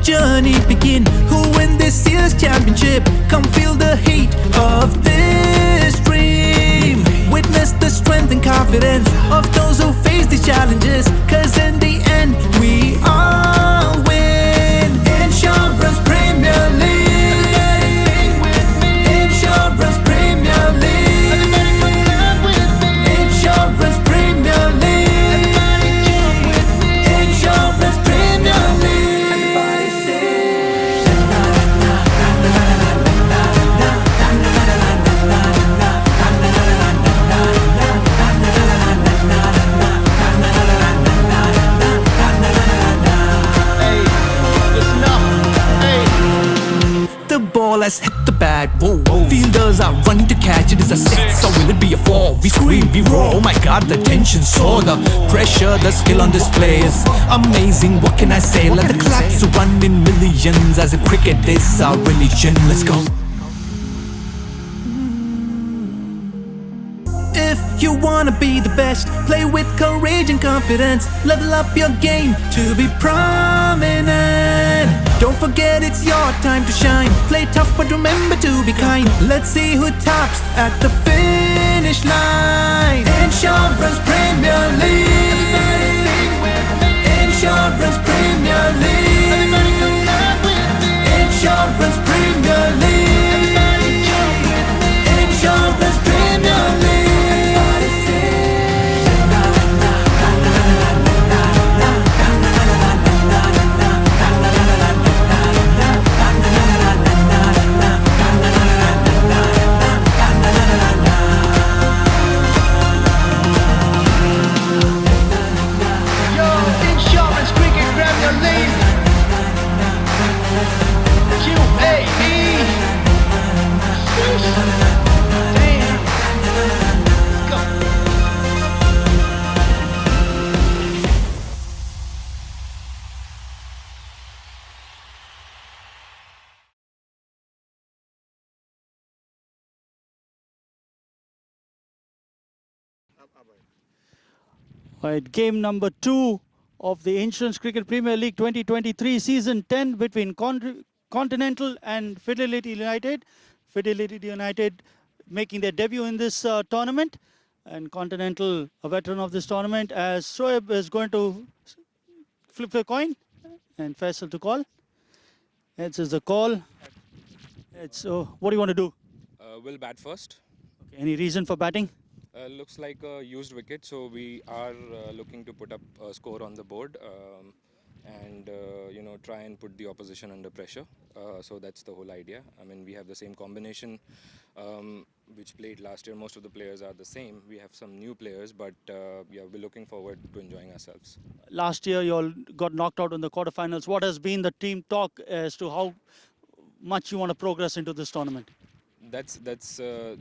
journey begin? Who win this year's championship? Come feel the heat of this dream. Witness the strength and confidence of those who face these challenges, cause in the end we all win. Insurance Premier League. Insurance Premier League. Insurance Premier League. Insurance Premier League. Everybody sing. Hey, listen up. Hey. The ball has hit the bat, whoa, whoa. Fielders are running to catch it. Is a six, or will it be a four? We scream, we roar, oh my god, the tension soar. The pressure, the skill on display is amazing, what can I say? Let the claps run in millions, as if cricket is our religion. Let's go. If you wanna be the best, play with courage and confidence. Level up your game to be prominent. Don't forget it's your time to shine. Play tough but remember to be kind. Let's see who tops at the finish line. Insurance Premier League. Insurance Premier League. Insurance Premier League. Insurance Premier League. Yo, Insurance Cricket Premier League. QAE. Damn. Let's go. Right, game number 2 of the Insurance Cricket Premier League 2023 season 10 between Continental and Fidelity United. Fidelity United making their debut in this tournament, and Continental, a veteran of this tournament, as Shoaib is going to flip the coin and Faisal to call. This is the call. It's what do you want to do? We'll bat first. Okay, any reason for batting? Looks like a used wicket, so we are looking to put up a score on the board and try and put the opposition under pressure. So that's the whole idea. I mean, we have the same combination which played last year. Most of the players are the same. We have some new players, but yeah, we're looking forward to enjoying ourselves. Last year you all got knocked out in the quarterfinals. What has been the team talk as to how much you want to progress into this tournament?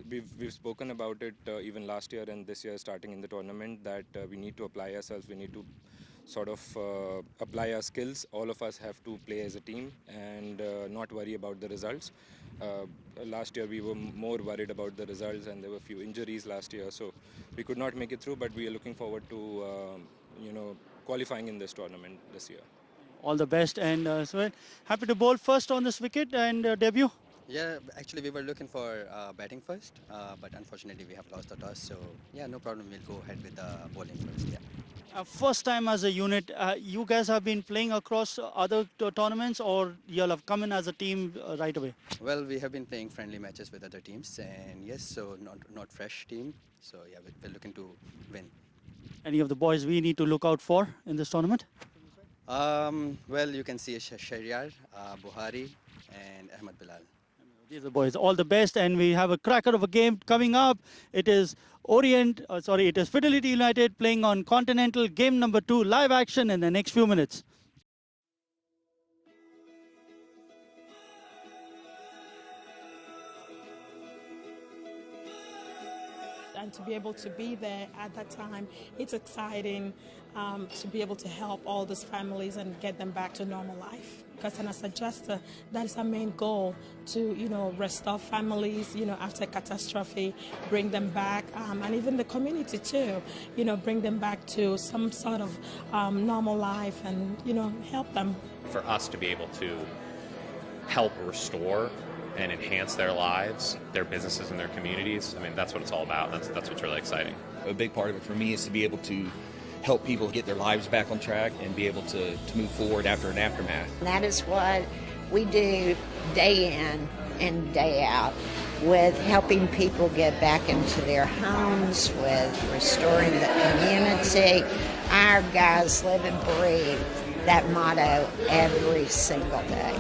We've spoken about it even last year and this year, starting in the tournament, that we need to apply ourselves. We need to sort of apply our skills. All of us have to play as a team and not worry about the results. Last year we were more worried about the results, and there were a few injuries last year, so we could not make it through. But we are looking forward to qualifying in this tournament this year. All the best, and so happy to bowl first on this wicket and debut. Yeah, actually we were looking for batting first, but unfortunately we have lost the toss. So yeah, no problem. We'll go ahead with the bowling first. Yeah. First time as a unit, you guys have been playing across other tournaments, or you'll have come in as a team right away? Well, we have been playing friendly matches with other teams, and yes, so not fresh team. So yeah, we're looking to win. Any of the boys we need to look out for in this tournament? Well, you can see Shahryar, Buhari, and Ahmed Bilal. These are the boys. All the best, and we have a cracker of a game coming up. It is it is Fidelity United playing on Continental. Game number 2, live action in the next few minutes. and to be able to be there at that time, it's exciting to be able to help all those families and get them back to normal life. Because as a adjuster, that is our main goal, to restore families after catastrophe, bring them back, and even the community too, bring them back to some sort of normal life and help them. For us to be able to help restore and enhance their lives, their businesses, and their communities, I mean, that's what it's all about. That's what's really exciting. A big part of it for me is to be able to help people get their lives back on track and be able to move forward after an aftermath. That is what we do day in and day out, with helping people get back into their homes, with restoring the community. Our guys live and breathe that motto every single day.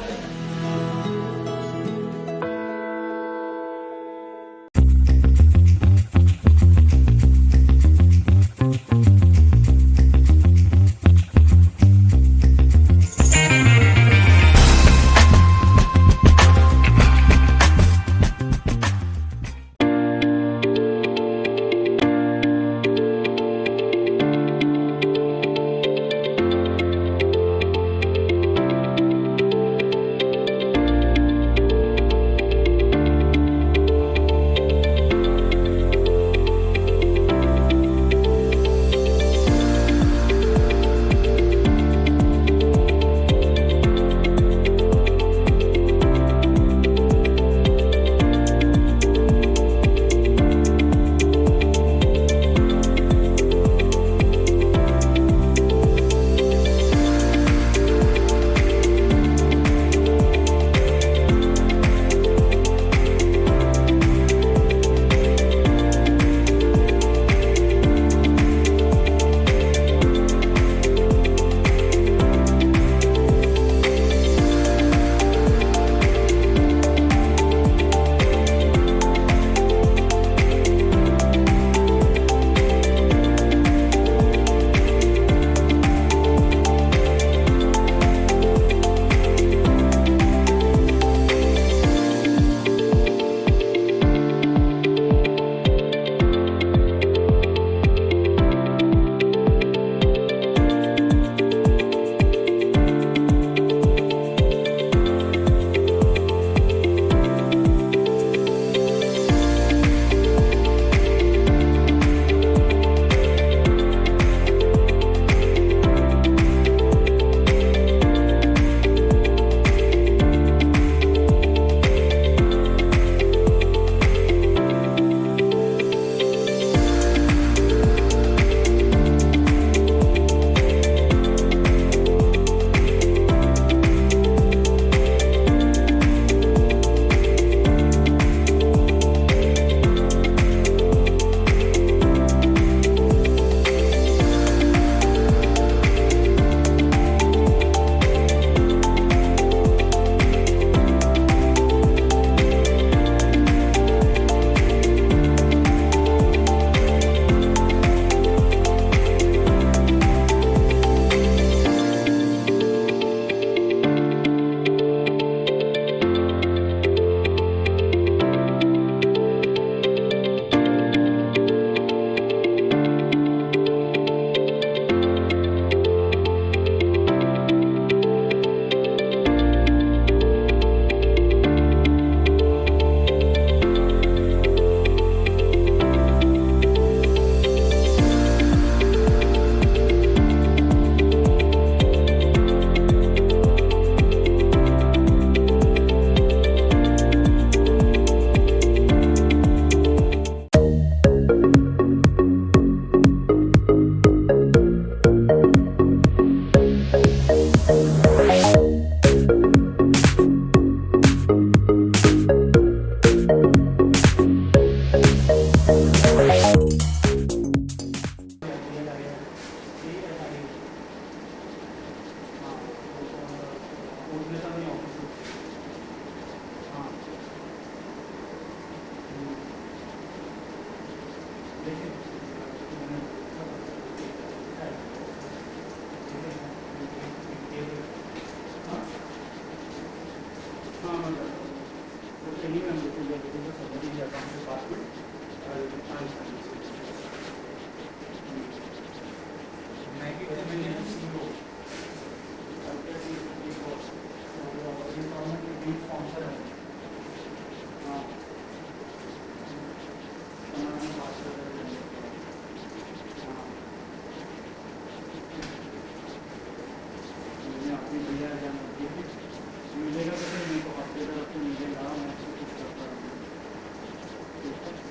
मिलेगा तो फिर मेरे को हफ्ते तक तो मिलेगा मैं उसको कुछ करता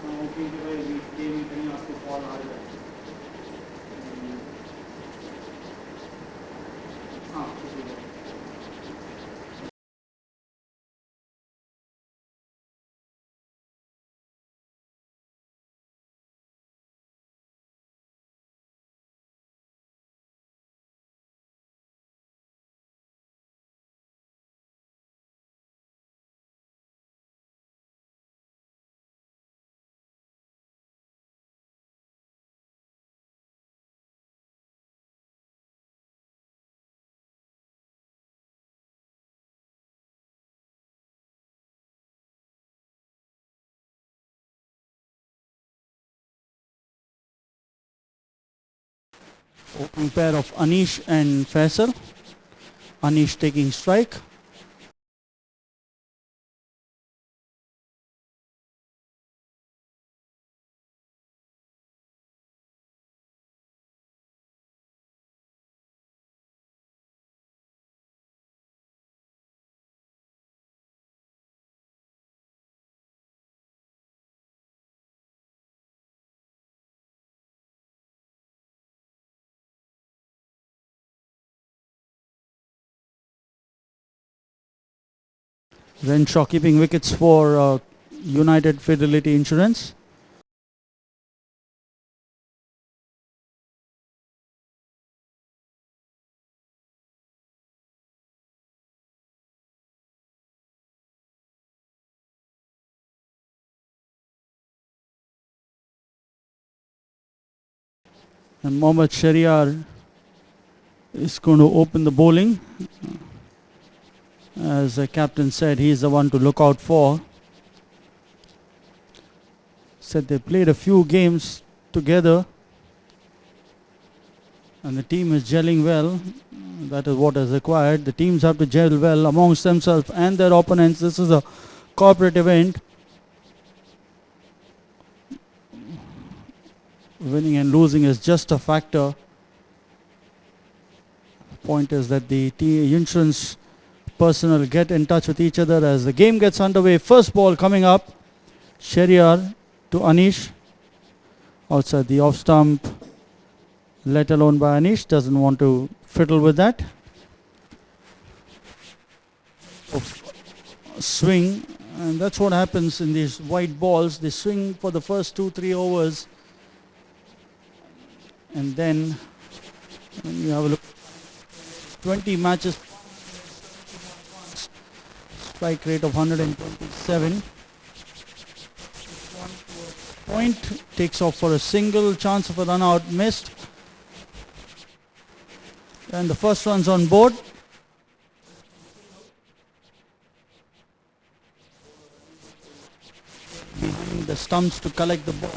रहूँगा कि भाई वीकडे में कहीं आपको कॉल आ जाए हाँ ठीक है Opening pair of Anish and Faisal. Anish taking strike. Renshaw keeping wickets for United Fidelity Insurance. And Mohammad Shariar is going to open the bowling. As the captain said, he's the one to look out for. Said they played a few games together and the team is gelling well. That is what is required. The teams have to gel well amongst themselves and their opponents. This is a corporate event. Winning and losing is just a factor. The point is that the insurance personnel get in touch with each other as the game gets underway. First ball coming up. Shariar to Anish. Outside the off stump. Let alone by Anish. Doesn't want to fiddle with that. Swing. And that's what happens in these white balls. They swing for the first 2-3 overs. And then when you have a look, 20 matches, strike rate of 127. Point takes off for a single, chance of a run out missed. And the first run's on board. Behind the stumps to collect the ball.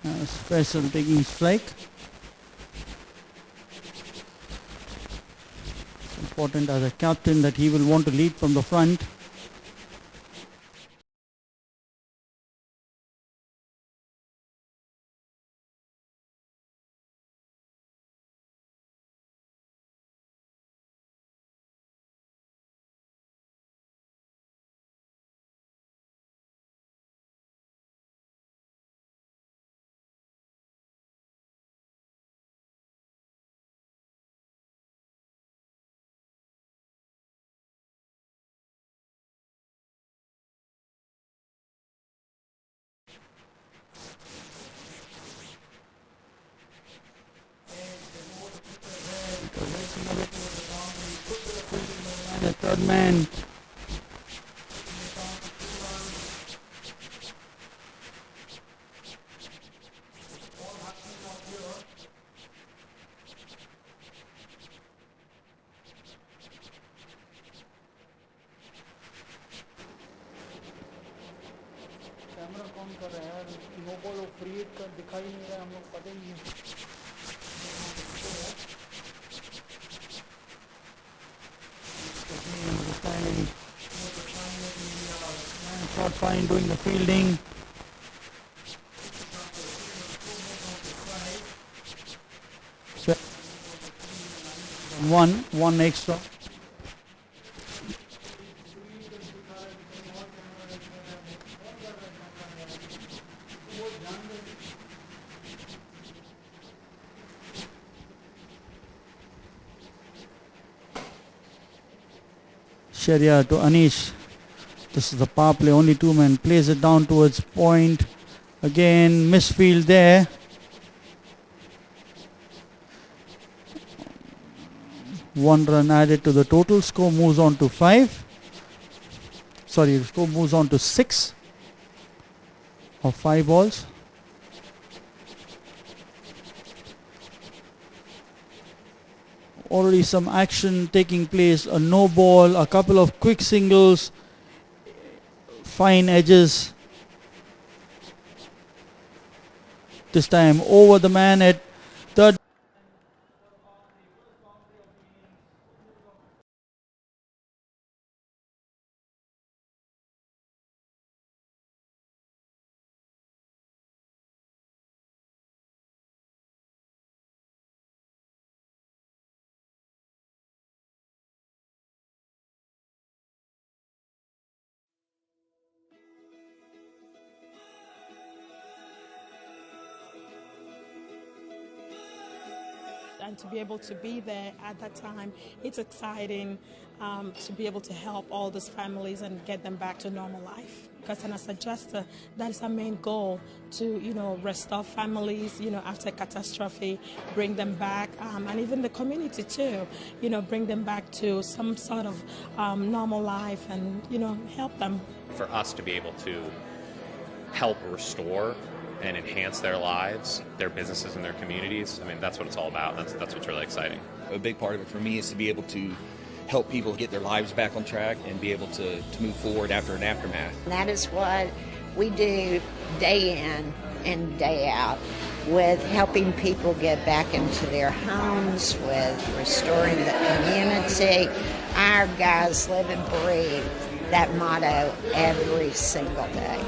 As Faisal taking strike. It's important as a captain that he will want to lead from the front. The third man. Camera कौन कर रहा है यार no ball free hit कर दिखाई नहीं रहा हम लोग पता ही नहीं है shot fine doing the fielding. One extra. Sharia to Anish. This is the power play, only two men. Plays it down towards point. Again, misfield there. One run added to the total. Score moves on to 5. Sorry, score moves on to 6 of 5 balls. Already some action taking place. A no ball, a couple of quick singles, fine edges. This time over the man at third. And to be able to be there at that time, it's exciting to be able to help all these families and get them back to normal life. Because as a adjuster, that is our main goal, to restore families after catastrophe, bring them back, and even the community too, bring them back to some sort of normal life and help them. For us to be able to help restore and enhance their lives, their businesses, and their communities. I mean, that's what it's all about. That's what's really exciting. A big part of it for me is to be able to help people get their lives back on track and be able to move forward after an aftermath. And that is what we do day in and day out, with helping people get back into their homes, with restoring the community. Our guys live and breathe that motto every single day.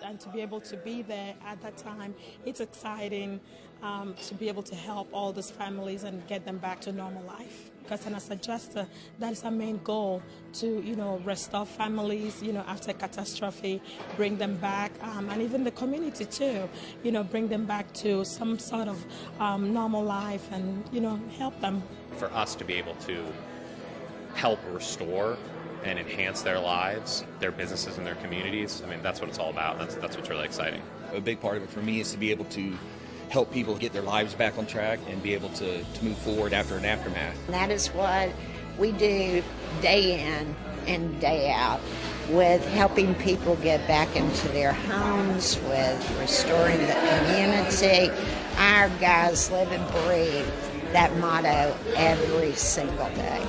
and to be able to be there at that time, it's exciting to be able to help all these families and get them back to normal life. Because as a adjuster, that is our main goal, to restore families after catastrophe, bring them back, and even the community too, bring them back to some sort of normal life and help them. For us to be able to help restore and enhance their lives, their businesses and their communities, I mean, that's what it's all about. That's what's really exciting. A big part of it for me is to be able to help people get their lives back on track and be able to move forward after an aftermath. And that is what we do day in and day out, with helping people get back into their homes, with restoring the community. Our guys live and breathe that motto every single day.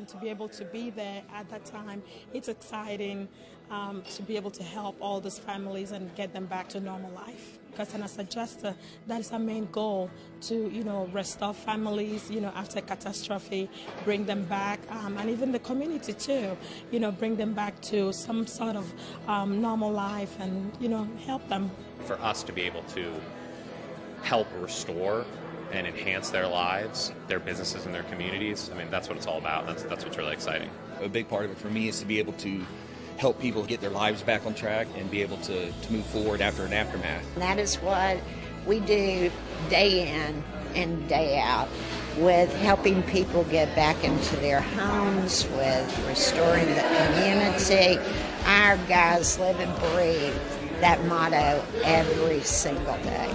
and to be able to be there at that time, it's exciting to be able to help all these families and get them back to normal life. Because as a adjuster, that is our main goal, to restore families after catastrophe, bring them back, and even the community too, bring them back to some sort of normal life and help them. For us to be able to help restore and enhance their lives, their businesses and their communities, I mean, that's what it's all about. That's what's really exciting. A big part of it for me is to be able to help people get their lives back on track and be able to move forward after an aftermath. And that is what we do day in and day out, with helping people get back into their homes, with restoring the community. Our guys live and breathe that motto every single day.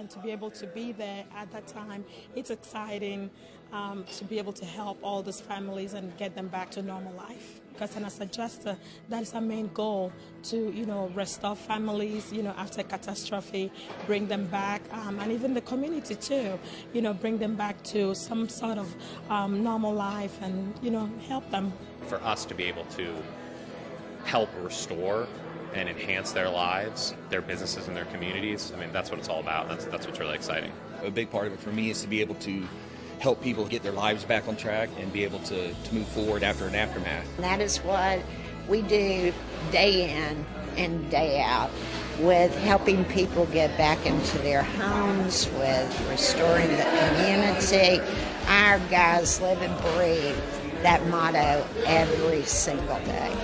and to be able to be there at that time, it's exciting to be able to help all these families and get them back to normal life. Because as a adjuster, that is our main goal, to restore families after catastrophe, bring them back, and even the community too, bring them back to some sort of normal life and help them. For us to be able to help restore and enhance their lives, their businesses, and their communities, I mean, that's what it's all about. That's what's really exciting. A big part of it for me is to be able to help people get their lives back on track and be able to move forward after an aftermath. And that is what we do day in and day out, with helping people get back into their homes, with restoring the community. Our guys live and breathe that motto every single day.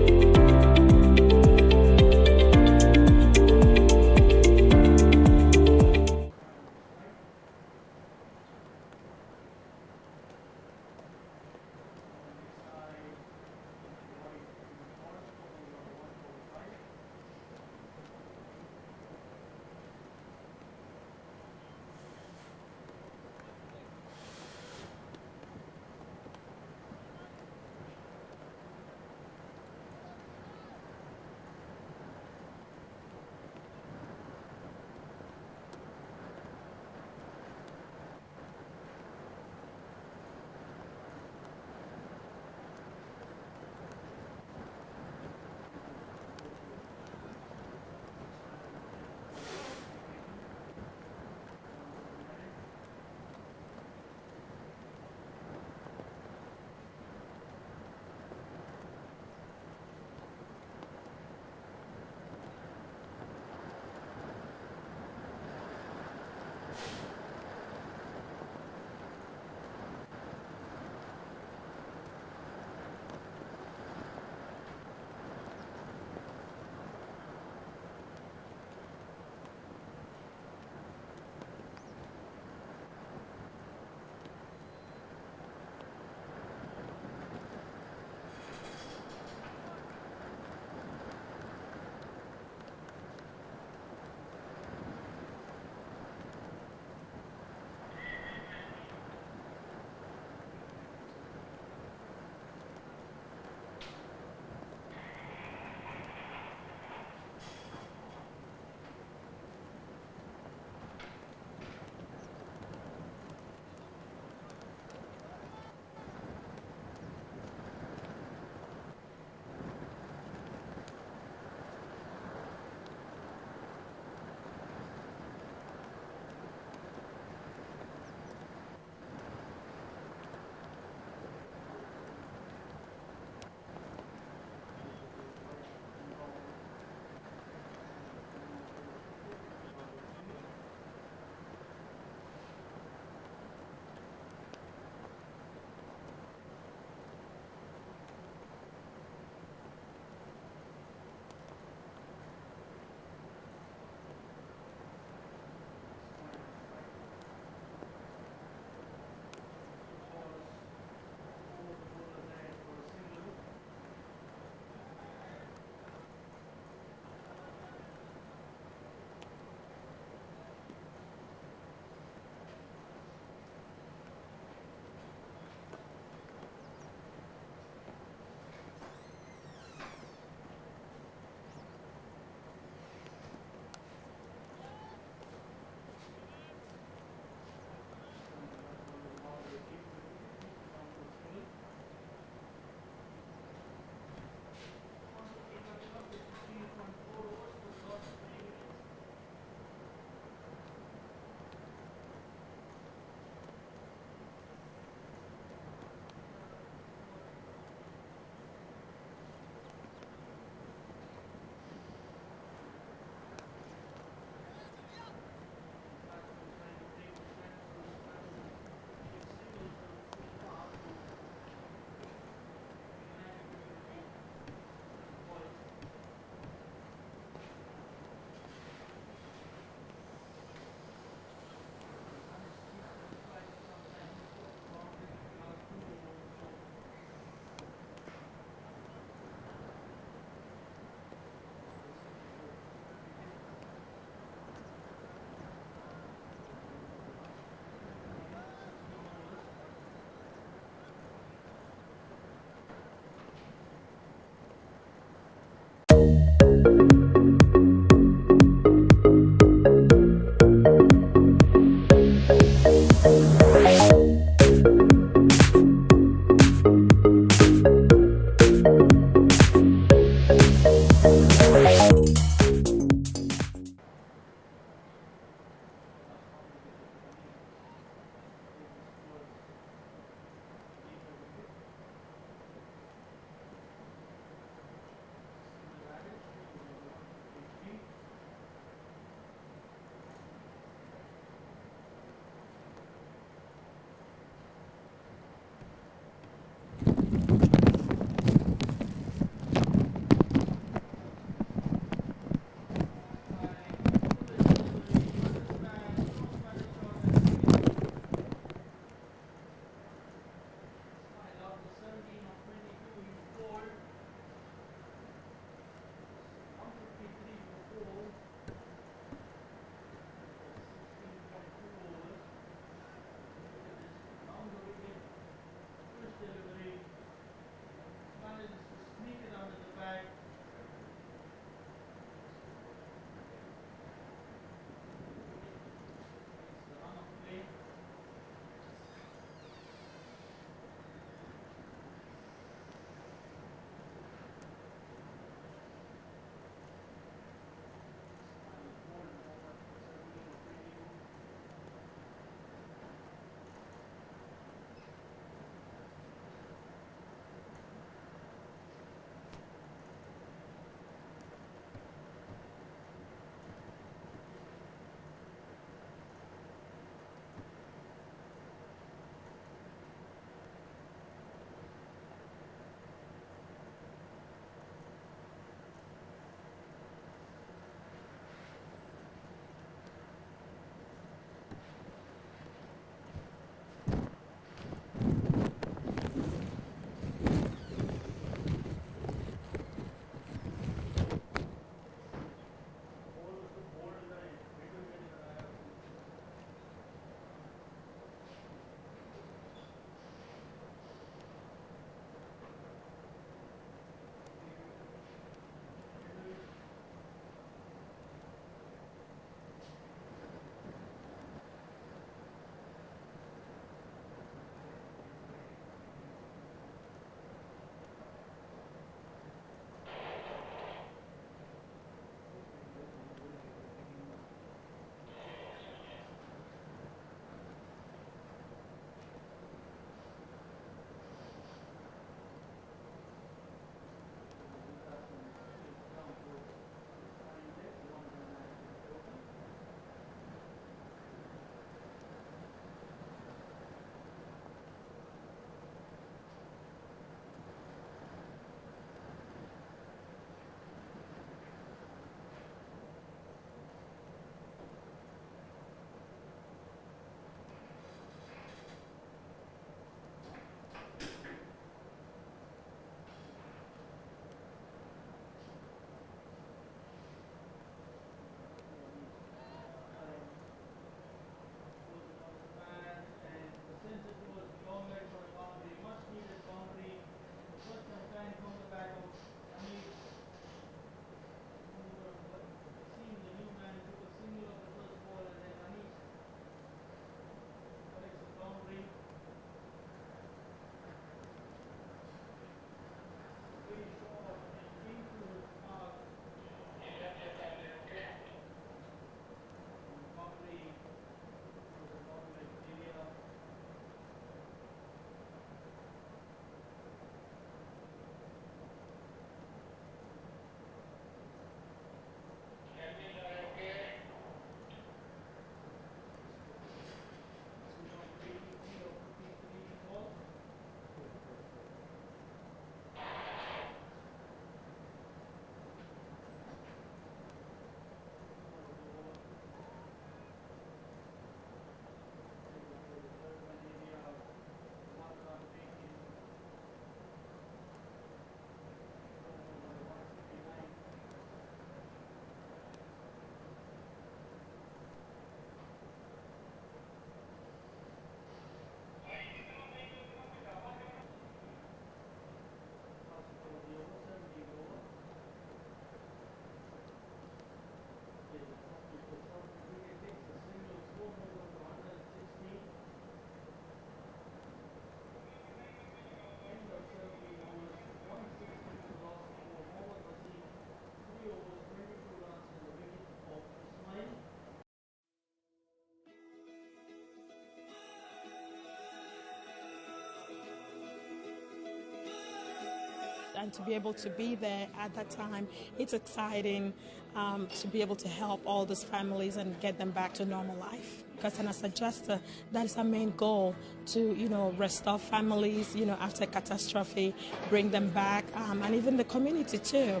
and to be able to be there at that time, it's exciting to be able to help all these families and get them back to normal life. Because as a adjuster, that is our main goal, to restore families after catastrophe, bring them back, and even the community too,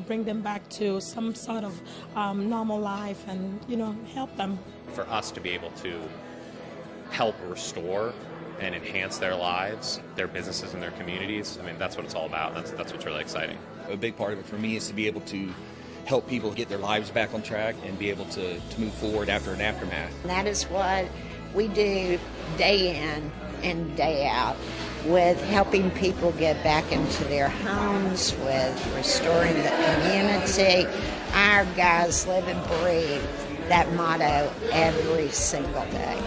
bring them back to some sort of normal life and help them. For us to be able to help restore and enhance their lives, their businesses and their communities, I mean, that's what it's all about. That's what's really exciting. A big part of it for me is to be able to help people get their lives back on track and be able to move forward after an aftermath. And that is what we do day in and day out, with helping people get back into their homes, with restoring the community. Our guys live and breathe that motto every single day.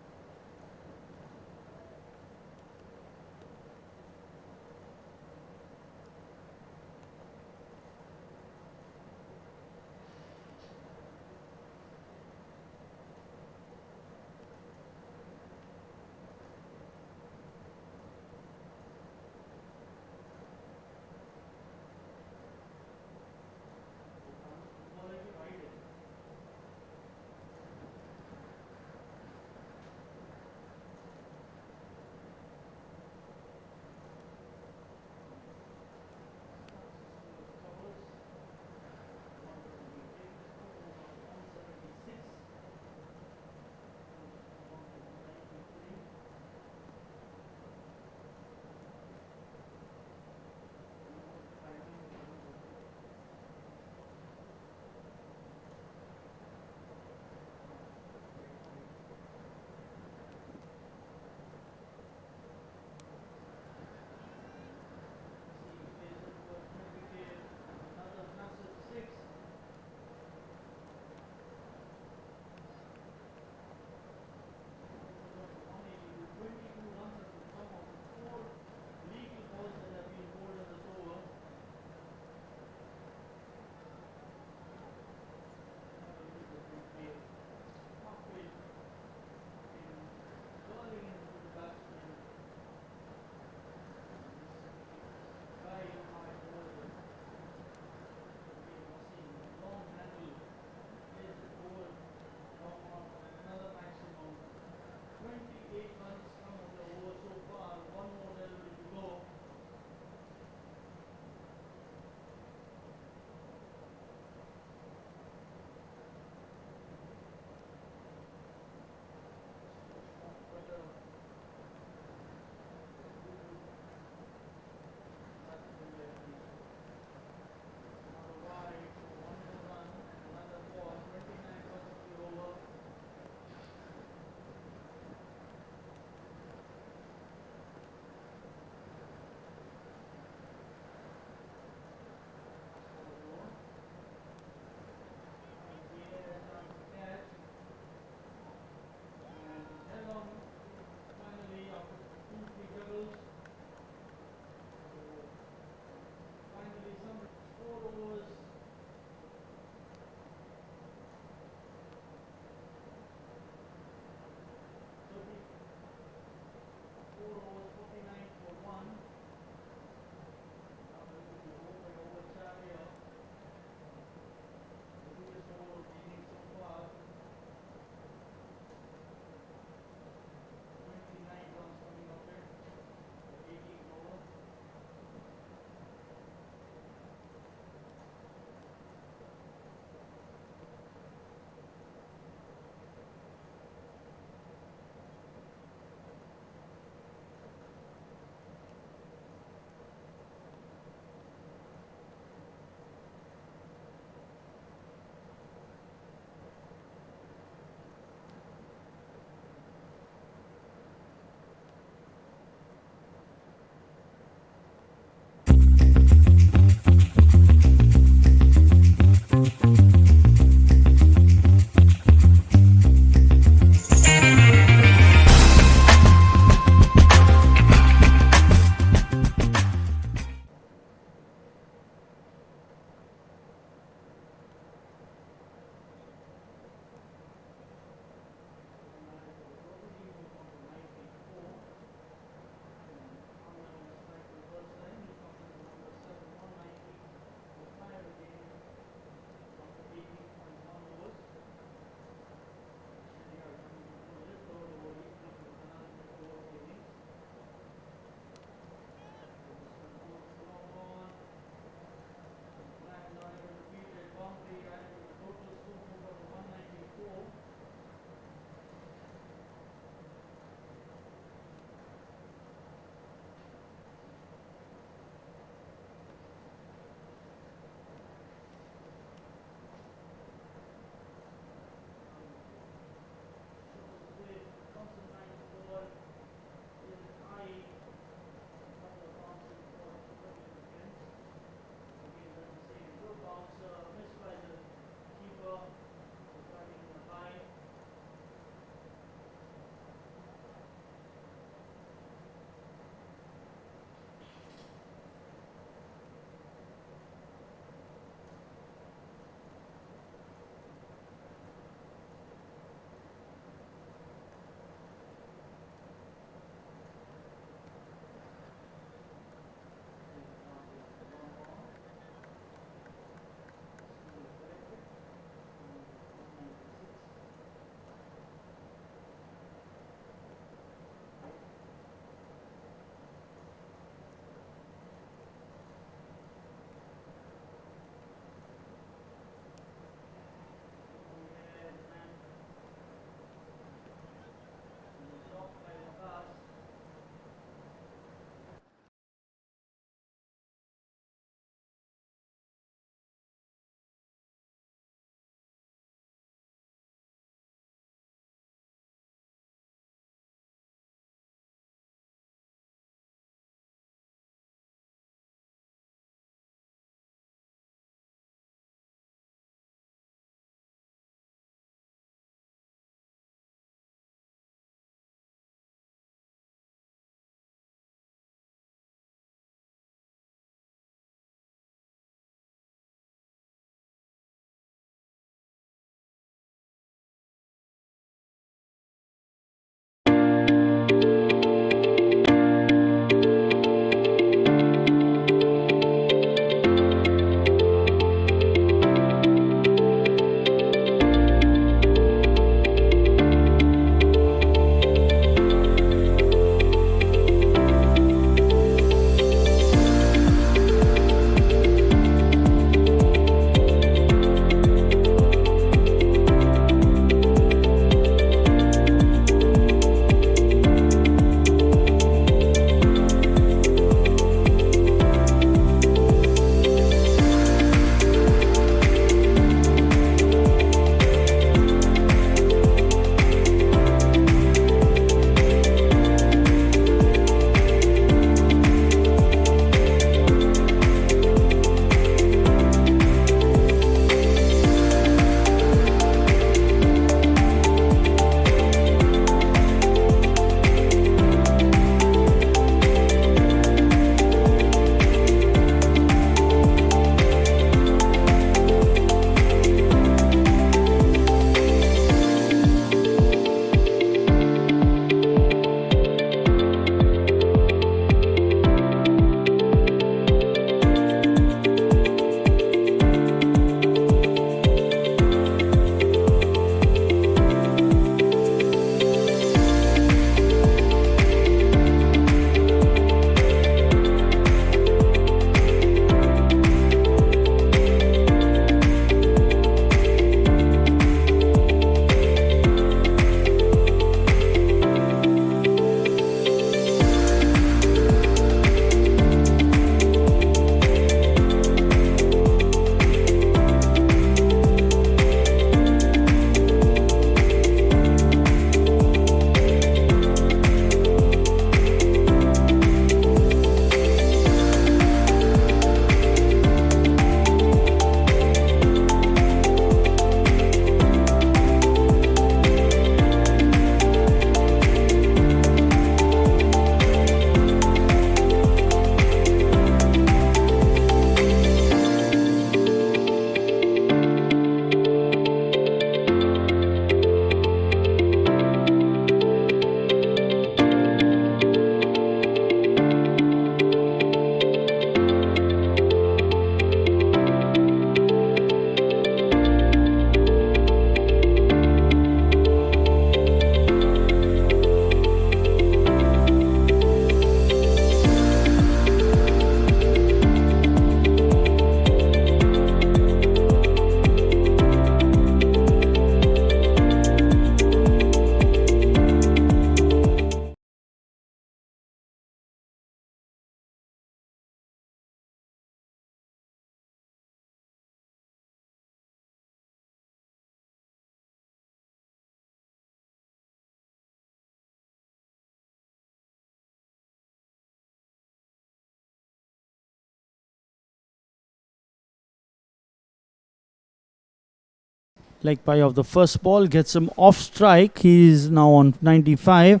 Leg pie of the first ball gets him off strike. He is now on 95.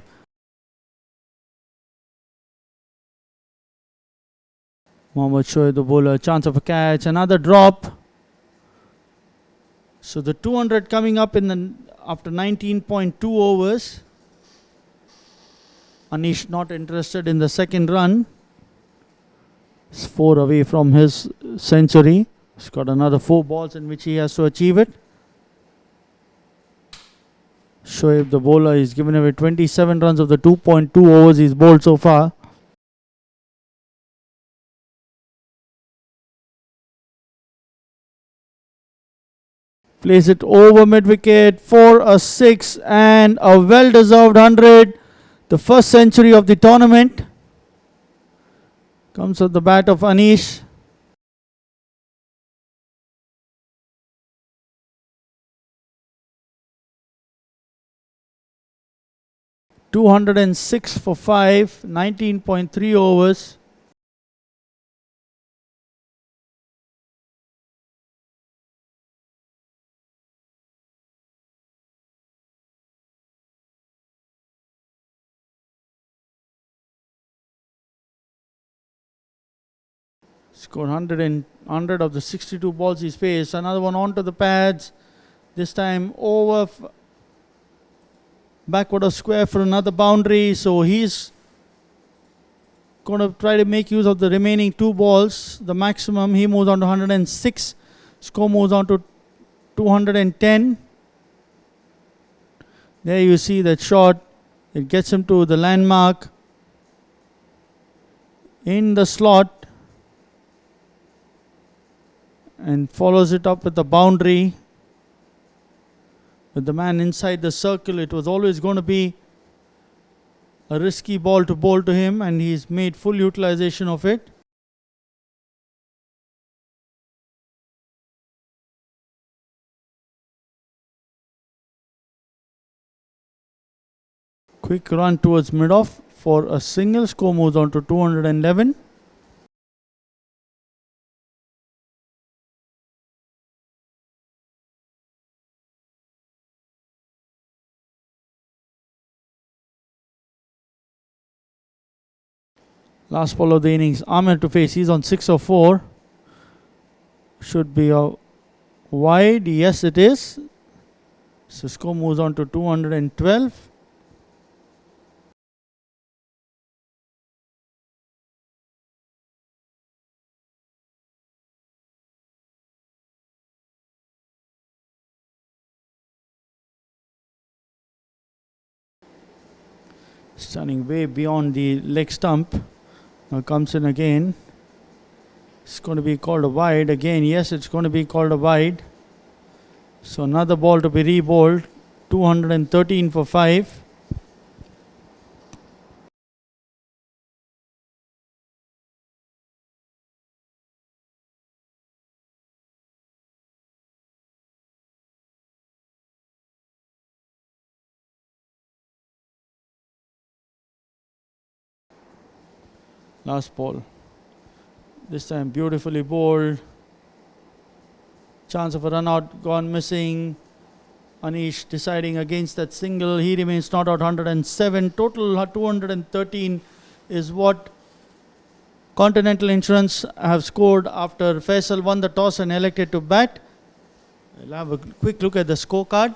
Mohammad Shoaib, the bowler, chance of a catch, another drop. So the 200 coming up after 19.2 overs. Anish not interested in the second run. It's 4 away from his century. He's got another 4 balls in which he has to achieve it. Shoaib, the bowler, is given away 27 runs of the 2.2 overs he's bowled so far. Plays it over mid-wicket for a 6 and a well-deserved 100. The first century of the tournament comes at the bat of Anish. .206 for 5, 19.3 overs. Scored 100 of the 62 balls he's faced. Another one onto the pads. This time over backward of square for another boundary. So he's going to try to make use of the remaining 2 balls. The maximum, he moves on to 106. Score moves on to 210. There you see that shot. It gets him to the landmark in the slot. And follows it up with the boundary. With the man inside the circle, it was always going to be a risky ball to bowl to him, and he's made full utilization of it. Quick run towards mid-off for a single. Score moves on to 211. Last ball of the innings, Amir to face. He's on 6 of 4. Should be a wide. Yes, it is. So score moves on to 212. Standing way beyond the leg stump. Now comes in again. It's going to be called a wide again. Yes, it's going to be called a wide. So another ball to be re-bowled. 213 for 5. Last ball. This time beautifully bowled. Chance of a run out gone missing. Anish deciding against that single. He remains not out. 107. Total 213 is what Continental Insurance have scored after Faisal won the toss and elected to bat. We'll have a quick look at the scorecard.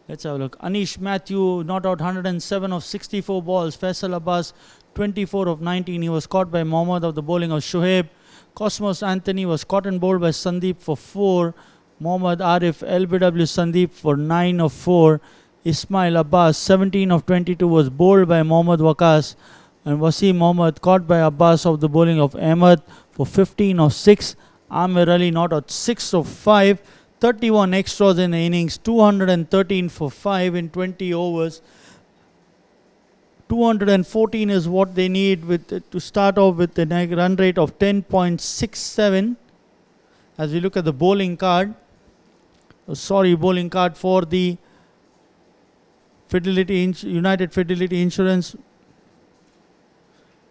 Let's have a look. Anish Matthew not out, 107 of 64 balls. Faisal Abbas 24 of 19. He was caught by Mohammad of the bowling of Shoaib. Cosmos Anthony was caught and bowled by Sandeep for 4. Mohammad Arif LBW Sandeep for 9 of 4. Ismail Abbas 17 of 22 was bowled by Mohammad Waqas. And Wasim Mohammad caught by Abbas of the bowling of Ahmed for 15 of 6. Amir Ali not out, 6 of 5. 31 extras in the innings, 213 for 5 in 20 overs. 214 is what they need to start off with the run rate of 10.67. As we look at the bowling card, bowling card for the United Fidelity Insurance.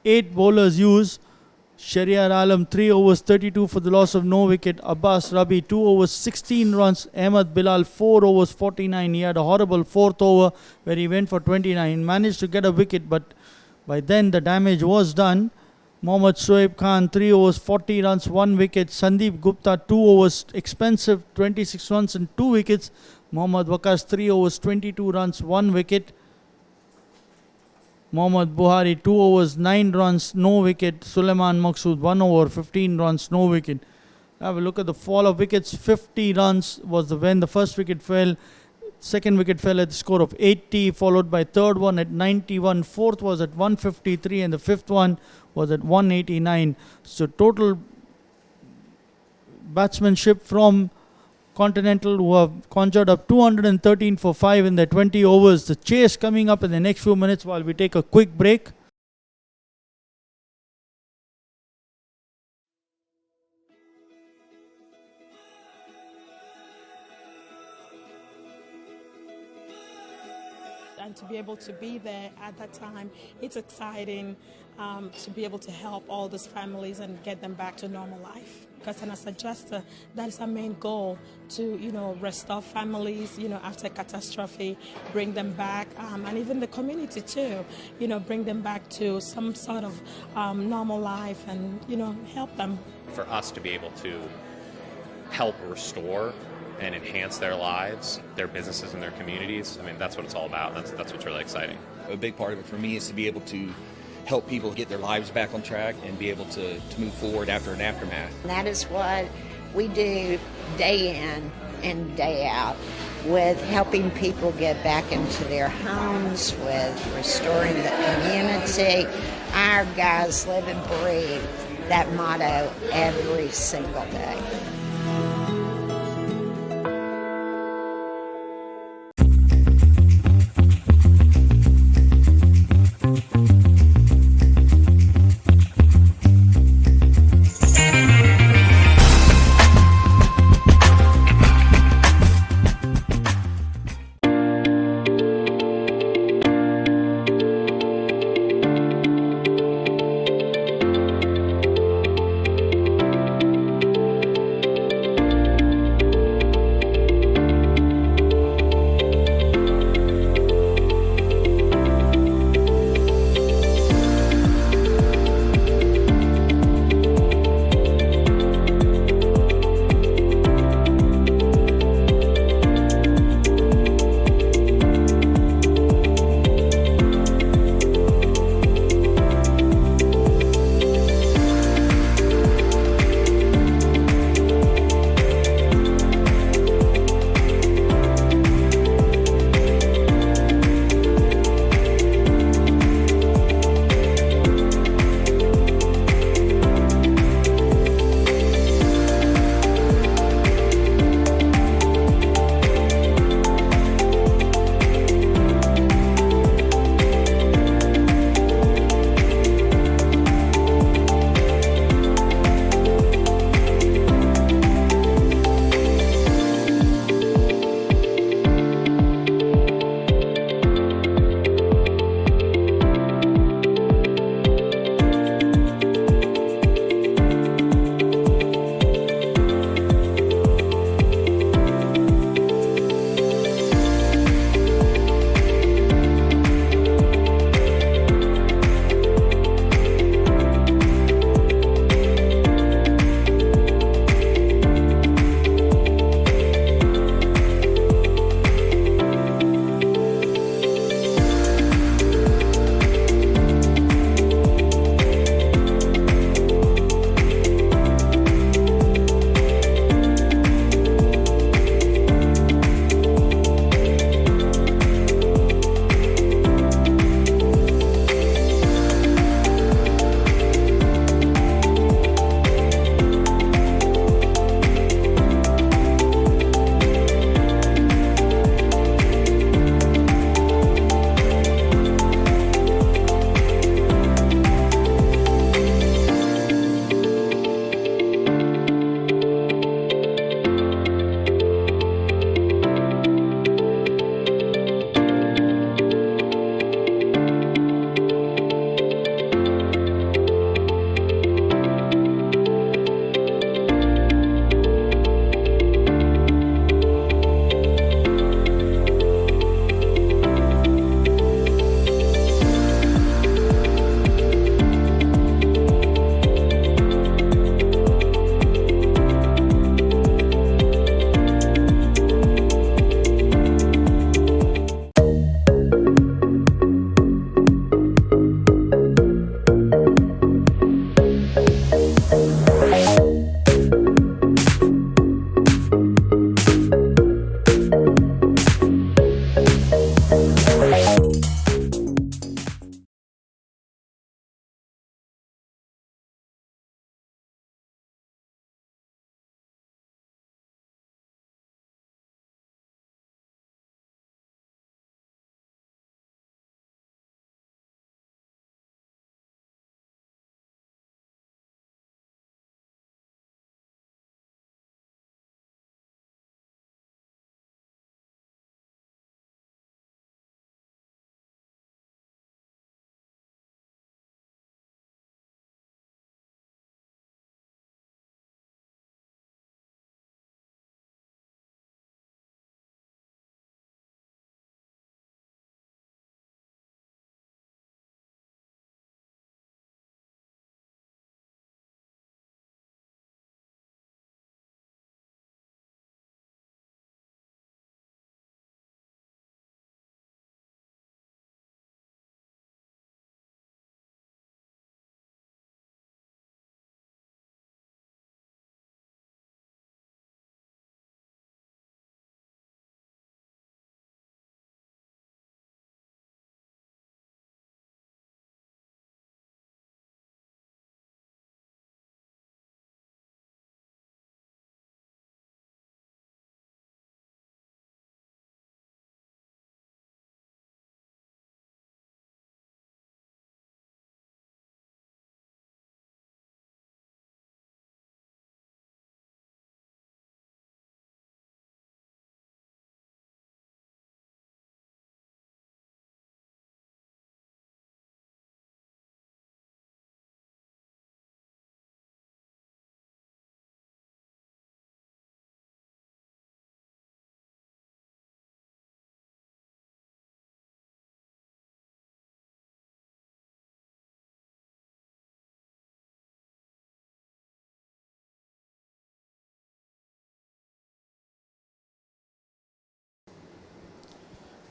8 bowlers used. Shariar Alam 3 overs 32 for the loss of no wicket. Abbas Rabi 2 overs 16 runs. Ahmed Bilal 4 overs 49. He had a horrible 4th over where he went for 29. Managed to get a wicket, but by then the damage was done. Mohammad Shoaib Khan 3 overs 40 runs, 1 wicket. Sandeep Gupta 2 overs expensive 26 runs and 2 wickets. Mohammad Waqas 3 overs 22 runs, 1 wicket. Mohammad Buhari 2 overs 9 runs, no wicket. Suleiman Maqsood 1 over 15 runs, no wicket. Have a look at the fall of wickets. 50 runs was when the first wicket fell. Second wicket fell at the score of 80, followed by third one at 91. Fourth was at 153 and the fifth one was at 189. So total batsmanship from Continental, who have conjured up 213 for 5 in their 20 overs. The chase coming up in the next few minutes while we take a quick break. And to be able to be there at that time, it's exciting to be able to help all these families and get them back to normal life. Because as a adjuster, that is our main goal, to restore families, after catastrophe, bring them back, and even the community too, bring them back to some sort of normal life and help them. For us to be able to help restore and enhance their lives, their businesses, and their communities. I mean, that's what it's all about. That's what's really exciting. A big part of it for me is to be able to help people get their lives back on track and be able to move forward after an aftermath. And that is what we do day in and day out, with helping people get back into their homes, with restoring the community. Our guys live and breathe that motto every single day.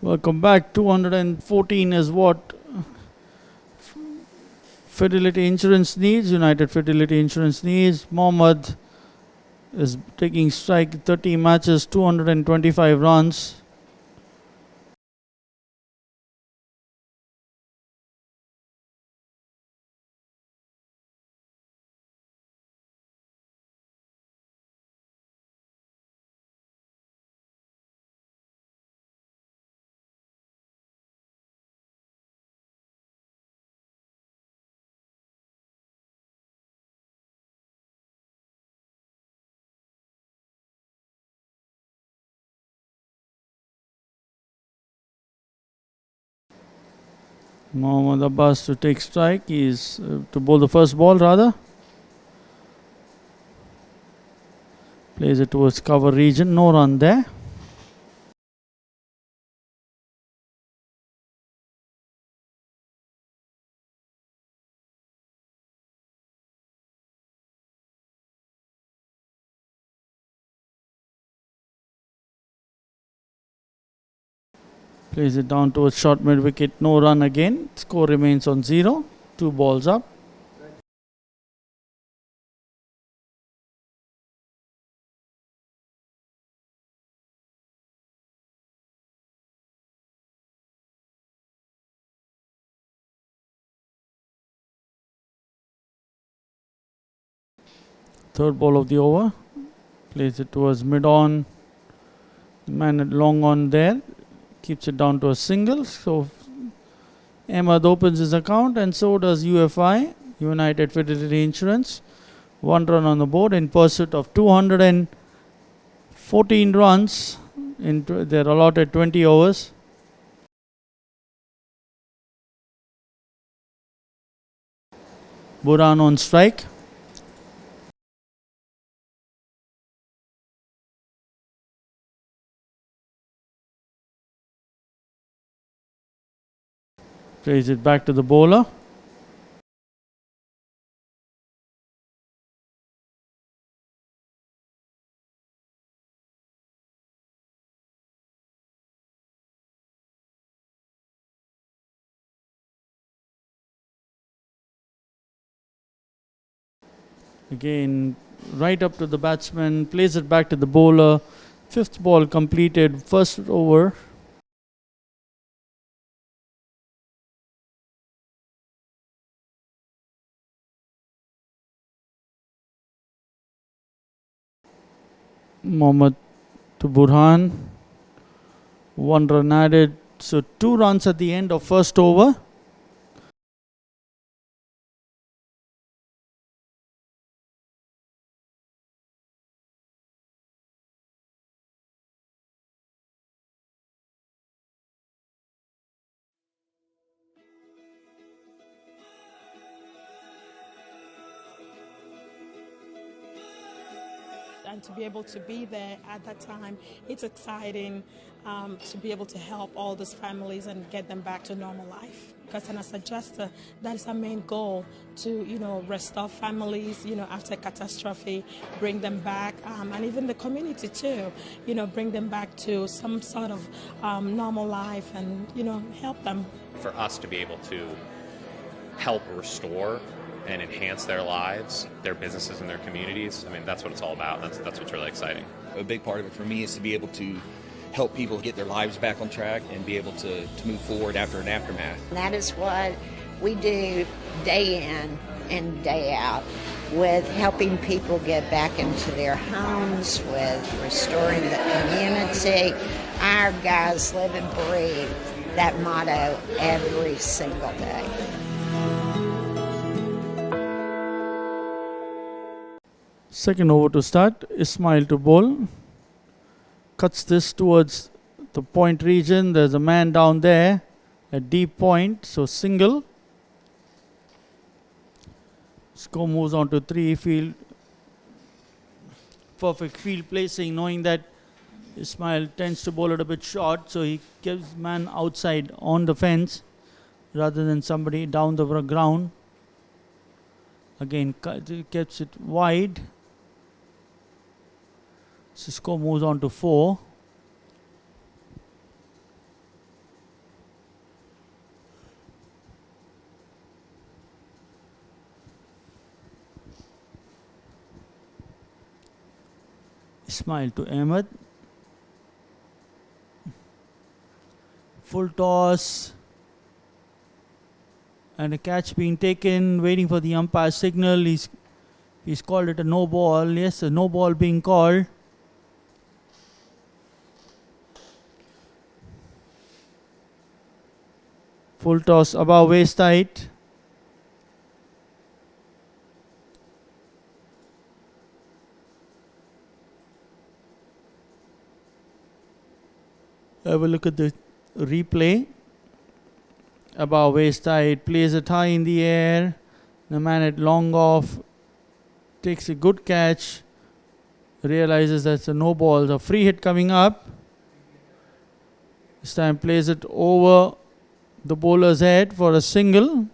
Welcome back. 214 is what Fidelity Insurance needs. United Fidelity Insurance needs. Mohammad is taking strike. 30 matches, 225 runs. Mohammad Abbas to take strike. He is to bowl the first ball rather. Plays it towards cover region. No run there. Plays it down towards short mid wicket. No run again. Score remains on 0. 2 balls up. Third ball of the over. Plays it towards mid on. Man at long on there. Keeps it down to a single. So Ahmad opens his account, and so does UFI, United Fidelity Insurance. 1 run on the board in pursuit of 214 runs in their allotted 20 overs. Burhan on strike. Plays it back to the bowler. Again, right up to the batsman. Plays it back to the bowler. 5th ball completed. First over. Mohammad to Burhan. 1 run added. So 2 runs at the end of first over. And to be able to be there at that time, it's exciting to be able to help all those families and get them back to normal life. Because as a adjuster, that is our main goal, to restore families after catastrophe, bring them back, and even the community too, bring them back to some sort of normal life and help them. For us to be able to help restore and enhance their lives, their businesses, and their communities. I mean, that's what it's all about. That's what's really exciting. A big part of it for me is to be able to help people get their lives back on track and be able to move forward after an aftermath. And that is what we do day in and day out, with helping people get back into their homes, with restoring the community. Our guys live and breathe that motto every single day. Second over to start. Ismail to bowl. Cuts this towards the point region. There's a man down there. A deep point. So single. Score moves on to 3 field. Perfect field placing, knowing that Ismail tends to bowl it a bit short. So he gives man outside on the fence rather than somebody down the ground. Again, keeps it wide. So score moves on to 4. Smile to Ahmed. Full toss. And a catch being taken, waiting for the umpire signal. He's called it a no ball. Yes, a no ball being called. Full toss above waist height. Have a look at the replay. Above waist height, plays it high in the air. The man at long off takes a good catch. Realizes that's a no ball. A free hit coming up. This time plays it over the bowler's head for a single.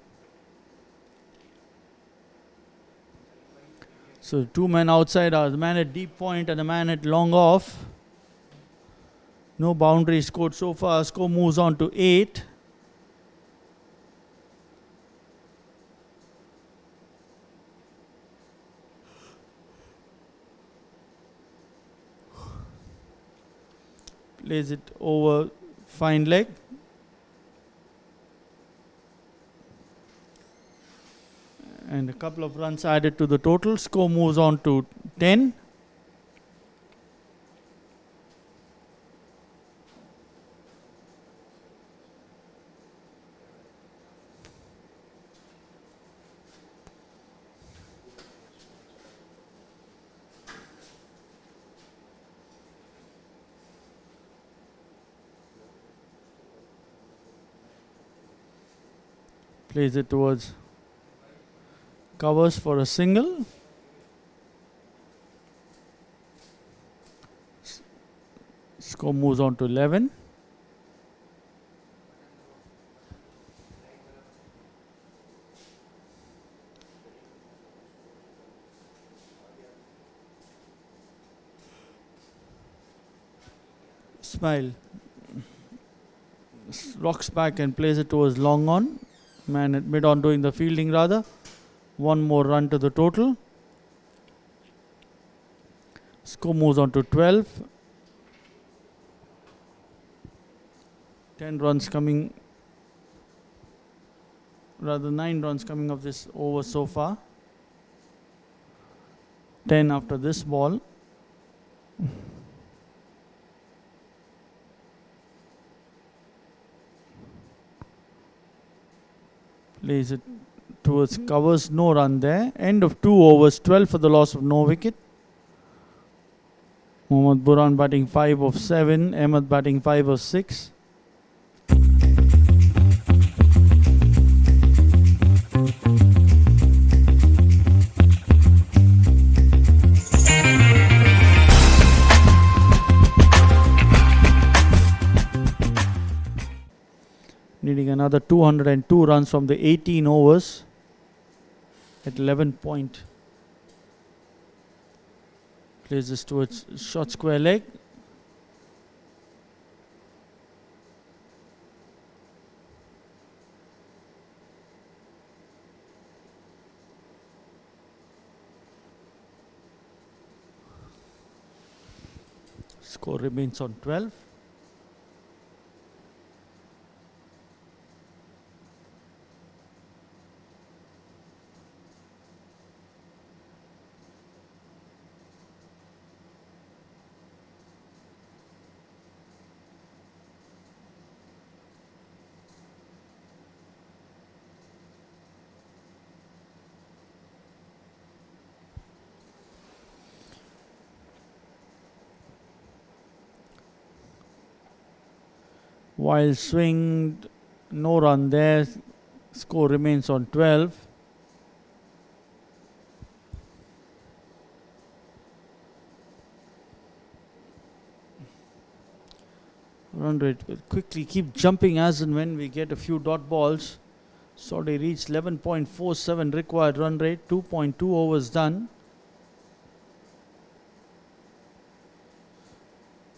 So two men outside are the man at deep point and the man at long off. No boundary scored so far. Score moves on to 8. Plays it over fine leg. And a couple of runs added to the total. Score moves on to 10. Plays it towards covers for a single. Score moves on to 11. Smile. Rocks back and plays it towards long on. Man at mid on doing the fielding rather. One more run to the total. Score moves on to 12. 10 runs coming, rather 9 runs coming of this over so far. 10 after this ball. Plays it towards covers, no run there. End of 2 overs, 12 for the loss of no wicket. Mohammad Buran batting 5 of 7, Ahmed batting 5 of 6. Needing another 202 runs from the 18 overs at 11 point. Plays this towards short square leg. Score remains on 12. Wild swing, no run there. Score remains on 12. Run rate will quickly keep jumping as and when we get a few dot balls. So they reached 11.47 required run rate, 2.2 overs done.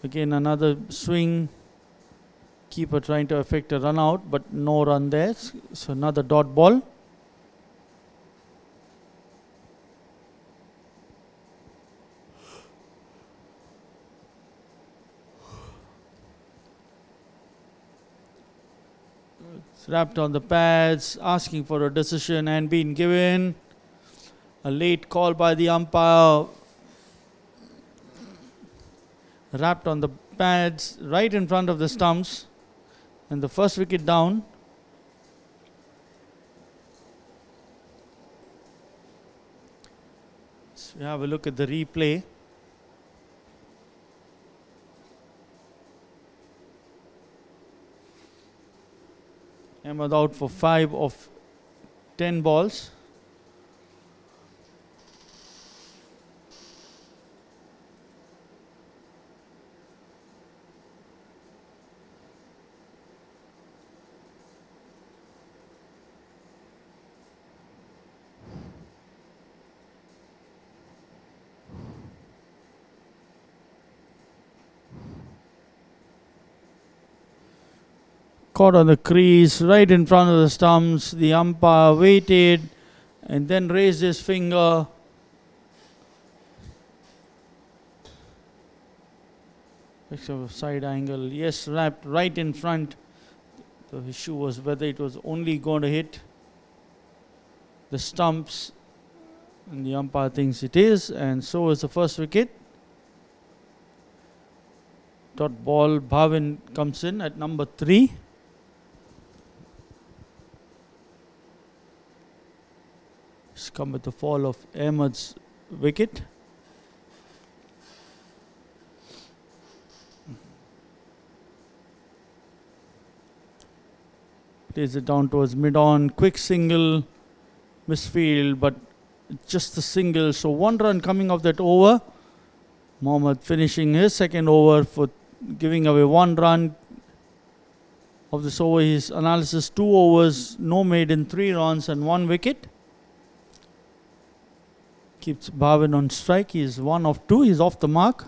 Again another swing. Keeper trying to effect a run out, but no run there. So another dot ball. It's wrapped on the pads, asking for a decision and being given. A late call by the umpire. Wrapped on the pads right in front of the stumps. And the first wicket down. So we have a look at the replay. Ahmed out for 5 of 10 balls. Caught on the crease, right in front of the stumps. The umpire waited and then raised his finger. Picture of side angle. Yes, wrapped right in front. The issue was whether it was only going to hit the stumps. And the umpire thinks it is, and so is the first wicket. Dot ball, Bhavin comes in at number 3. Come with the fall of Ahmed's wicket. Plays it down towards mid-on. Quick single. Misfield, but just the single. So 1 run coming off that over. Mohammad finishing his second over for giving away 1 run. Of this over, his analysis 2 overs, no maiden, 3 runs and 1 wicket. Keeps Bhavin on strike. He is 1 of 2. He's off the mark.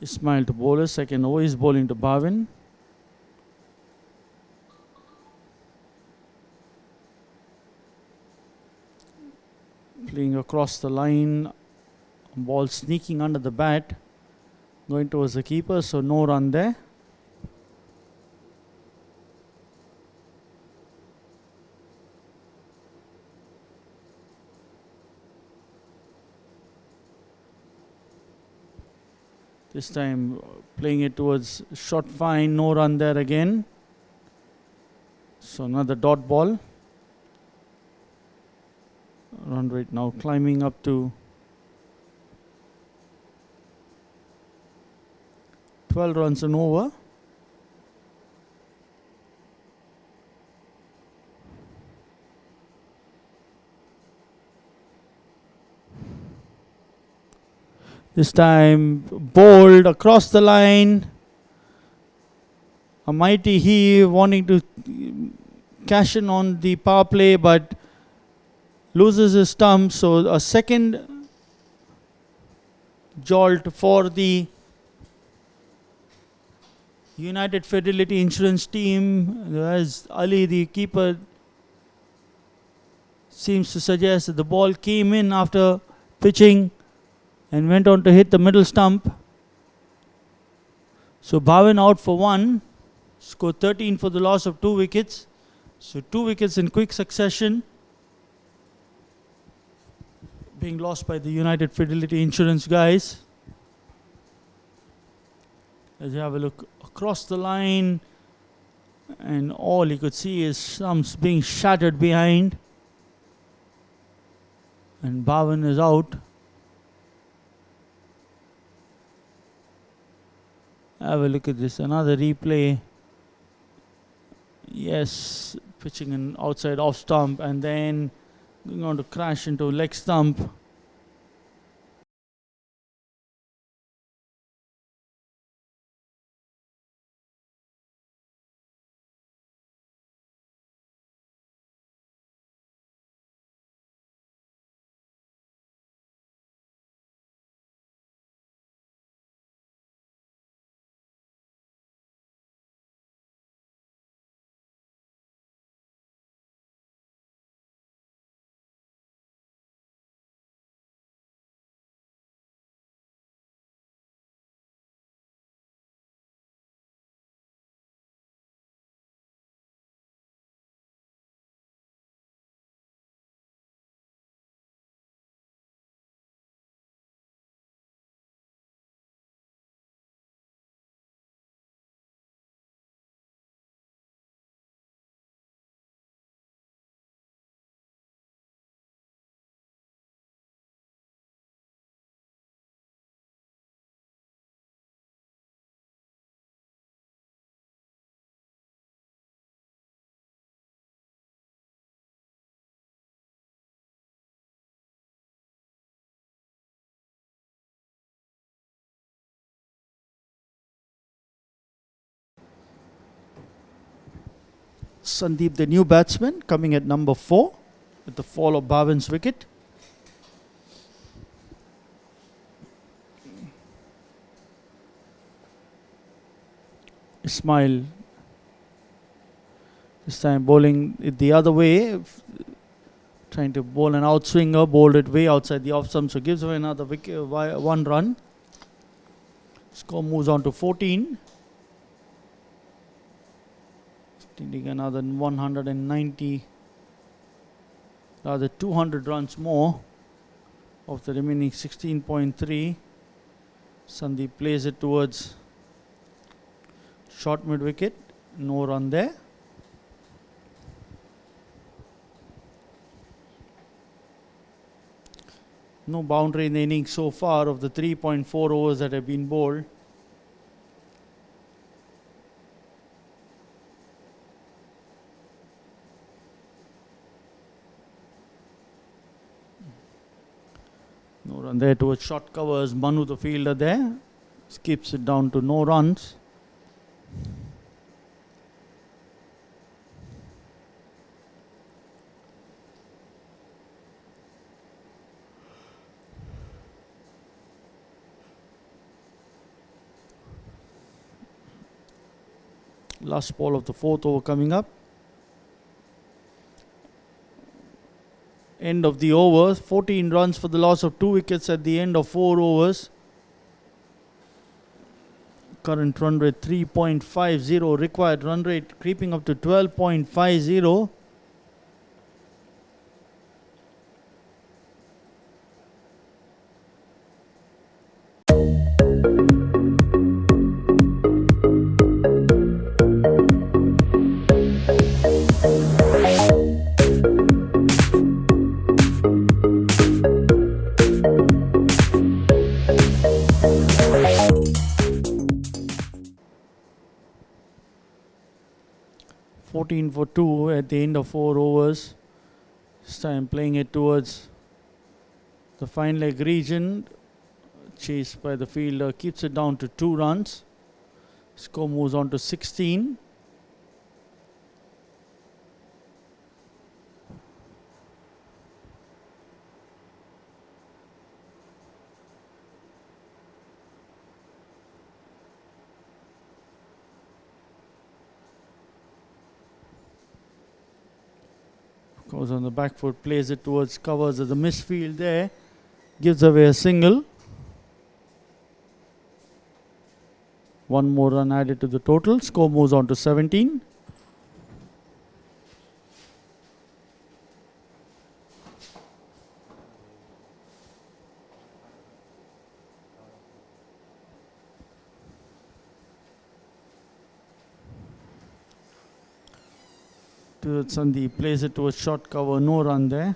Ismail to bowler, second over, is bowling to Bhavin. Playing across the line, ball sneaking under the bat, going towards the keeper, so no run there. This time playing it towards short fine, no run there again. So another dot ball. Run rate now climbing up to 12 runs and over. This time bowled across the line. A mighty heave, wanting to cash in on the power play, but loses his stump. So a second jolt for the United Fidelity Insurance team, as Ali, the keeper, seems to suggest that the ball came in after pitching and went on to hit the middle stump. So Bhavin out for one, scored 13 for the loss of 2 wickets. So 2 wickets in quick succession being lost by the United Fidelity Insurance guys. As you have a look across the line, and all you could see is stumps being shattered behind. And Bhavin is out. Have a look at this, another replay. Yes, pitching an outside off stump and then going on to crash into leg stump. Sandeep, the new batsman, coming at number 4 with the fall of Bhavin's wicket. Ismail this time bowling it the other way, trying to bowl an outswinger, bowled it way outside the off stump, so gives away another wicket, 1 run. Score moves on to 14. Needing another 190, rather 200 runs more of the remaining 16.3. Sandeep plays it towards short mid wicket, no run there. No boundary in the innings so far of the 3.4 overs that have been bowled. No run there towards short covers. Manu, the fielder, there skips it down to no runs. Last ball of the 4th over coming up. End of the over. 14 runs for the loss of 2 wickets at the end of 4 overs. Current run rate 3.50. Required run rate creeping up to 12.50. For 2 at the end of 4 overs. This time playing it towards the fine leg region. Chased by the fielder, keeps it down to 2 runs. Score moves on to 16. Goes on the back foot, plays it towards covers as a misfield there. Gives away a single. 1 more run added to the total. Score moves on to 17. Sandeep plays it towards short cover, no run there.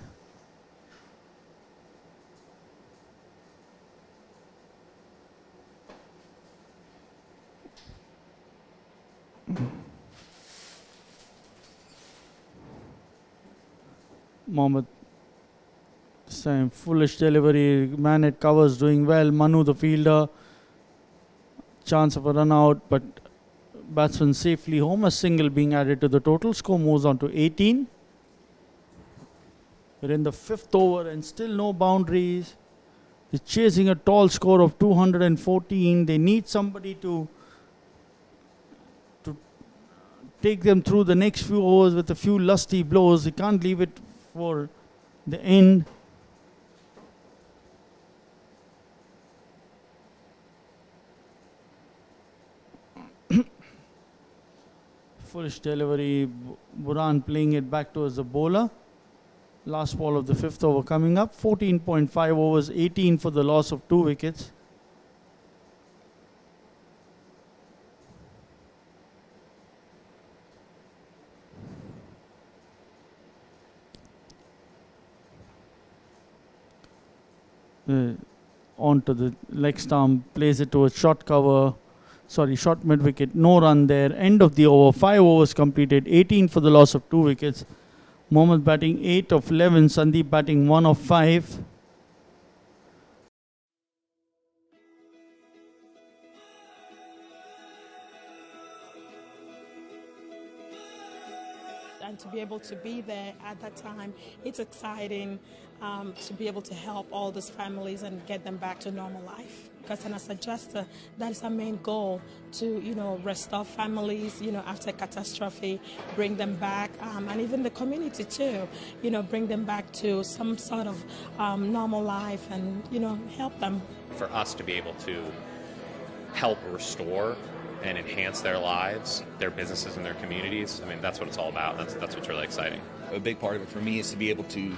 Mohammed, this time foolish delivery, man at covers doing well. Manu the fielder, chance of a run out, but batsman safely home. A single being added to the total. Score moves on to 18. We're in the 5th over and still no boundaries. They're chasing a tall score of 214. They need somebody to take them through the next few overs with a few lusty blows. They can't leave it for the end. Foolish delivery. Buran playing it back towards the bowler. Last ball of the 5th over coming up. 14.5 overs, 18 for the loss of 2 wickets. On to the leg stump, plays it towards short cover. Short mid wicket, no run there. End of the over, 5 overs completed, 18 for the loss of 2 wickets. Mohammed batting 8 of 11, Sandeep batting 1 of 5. And to be able to be there at that time, it's exciting to be able to help all these families and get them back to normal life. Because as a adjuster, that is our main goal, to restore families, after catastrophe, bring them back, and even the community too, bring them back to some sort of normal life and help them. For us to be able to help restore and enhance their lives, their businesses, and their communities. I mean, that's what it's all about. That's what's really exciting. A big part of it for me is to be able to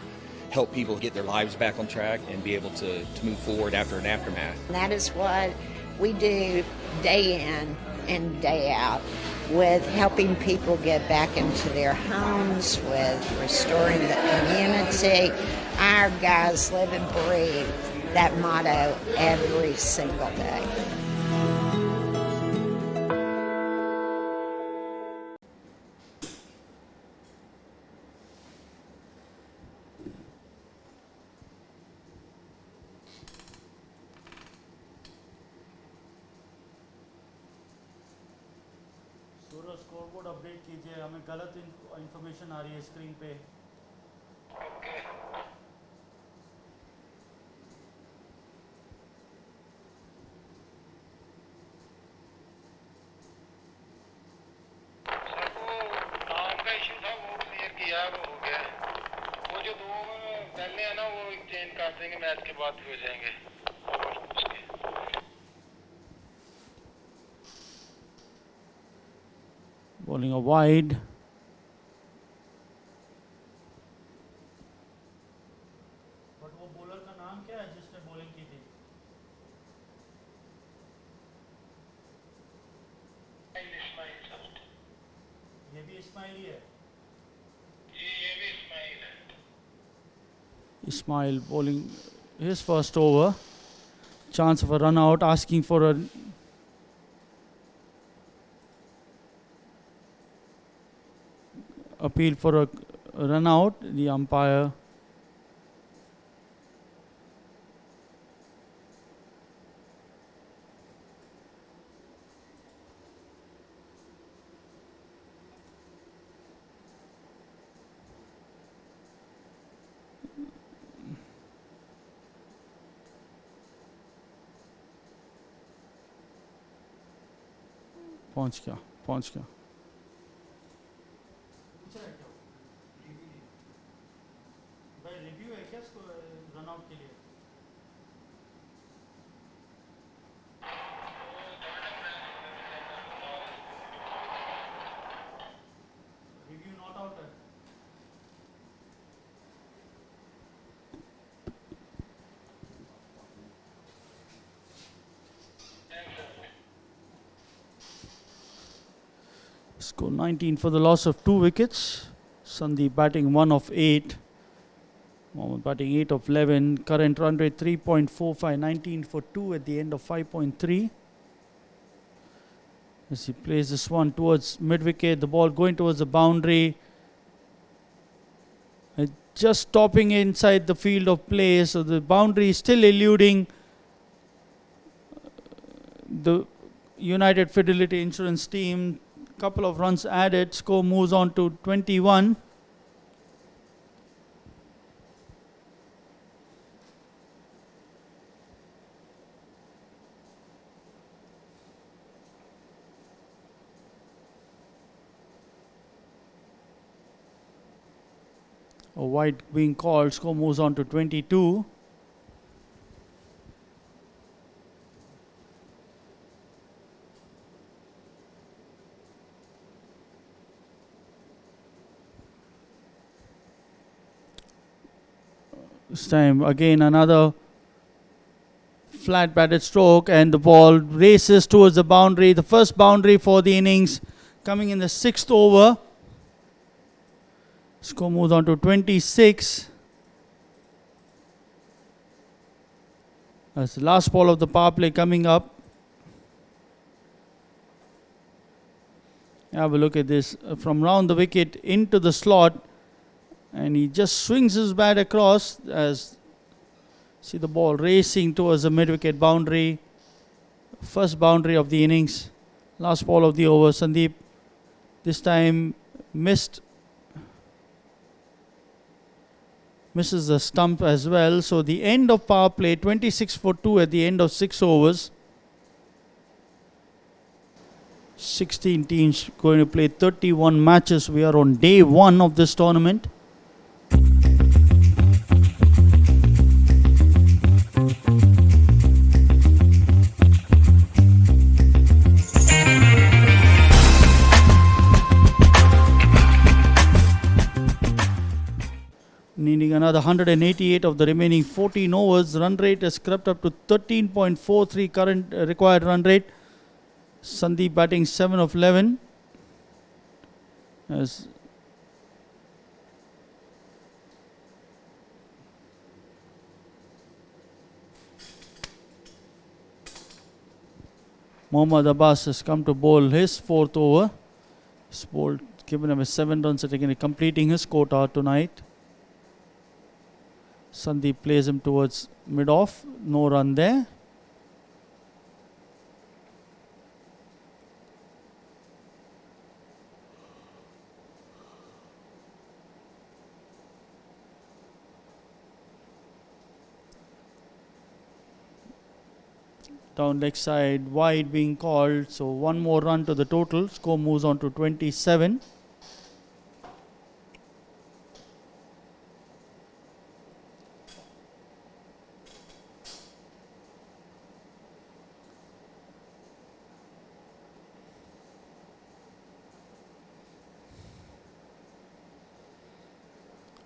help people get their lives back on track and be able to move forward after an aftermath. And that is what we do day in and day out, with helping people get back into their homes, with restoring the community. Our guys live and breathe that motto every single day. Scoreboard update कीजिए, हमें गलत information आ रही है screen पे. Match के बाद भी हो जाएंगे और उसके Bowling a wide. But वो bowler का नाम क्या है जिसने bowling की थी? ये भी इस्माइल ही है. ये भी इस्माइल है. Ismail bowling his first over. Chance of a run out, asking for a appeal for a run out. The umpire पहुंच गया. रिव्यू है क्या इसको रन आउट के लिए? रिव्यू नॉट आउट है. Score 19 for the loss of 2 wickets. Sandeep batting 1 of 8. Mohammad batting 8 of 11. Current run rate 3.45. 19 for 2 at the end of 5.3. As he plays this one towards mid wicket, the ball going towards the boundary. Just stopping inside the field of play, so the boundary is still eluding the United Fidelity Insurance team. Couple of runs added, score moves on to 21. A wide being called, score moves on to 22. This time again another flat batted stroke and the ball races towards the boundary. The first boundary for the innings coming in the 6th over. Score moves on to 26. That's the last ball of the power play coming up. Have a look at this from round the wicket into the slot. And he just swings his bat across as see the ball racing towards the mid-wicket boundary. First boundary of the innings. Last ball of the over. Sandeep this time misses the stump as well. So the end of power play 26 for 2 at the end of 6 overs. 16 teams going to play 31 matches. We are on day 1 of this tournament. Needing another 188 of the remaining 14 overs. Run rate has crept up to 13.43 current required run rate. Sandeep batting 7 of 11. As Mohammad Abbas has come to bowl his 4th over. He's bowled, given him 7 runs, again completing his quota tonight. Sandeep plays him towards mid-off, no run there. Down leg side, wide being called, so one more run to the total. Score moves on to 27.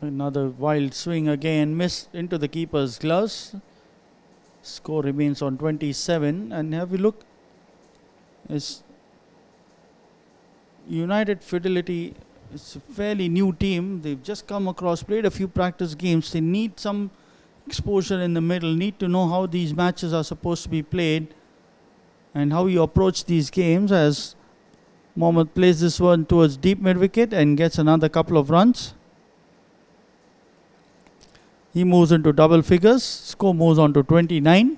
Another wild swing again, missed into the keeper's gloves. Score remains on 27. And have a look. It's United Fidelity. It's a fairly new team. They've just come across, played a few practice games. They need some exposure in the middle, need to know how these matches are supposed to be played and how you approach these games. As Mohammad plays this one towards deep mid wicket and gets another couple of runs. He moves into double figures. Score moves on to 29.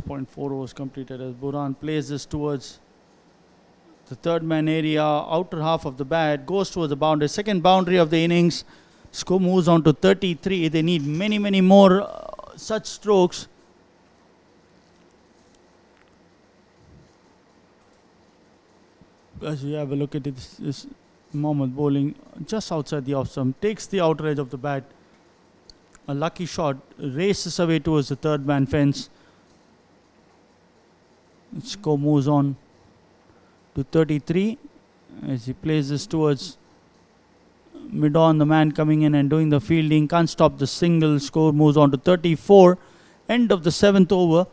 .4 overs completed as Buran plays this towards the third man area, outer half of the bat, goes towards the boundary, second boundary of the innings. Score moves on to 33. They need many more such strokes. As we have a look at it, this Mohammad bowling just outside the off stump, takes the outer edge of the bat. A lucky shot, races away towards the third man fence. Score moves on to 33 as he plays this towards mid-on. The man coming in and doing the fielding can't stop the single. Score moves on to 34. End of the 7th over.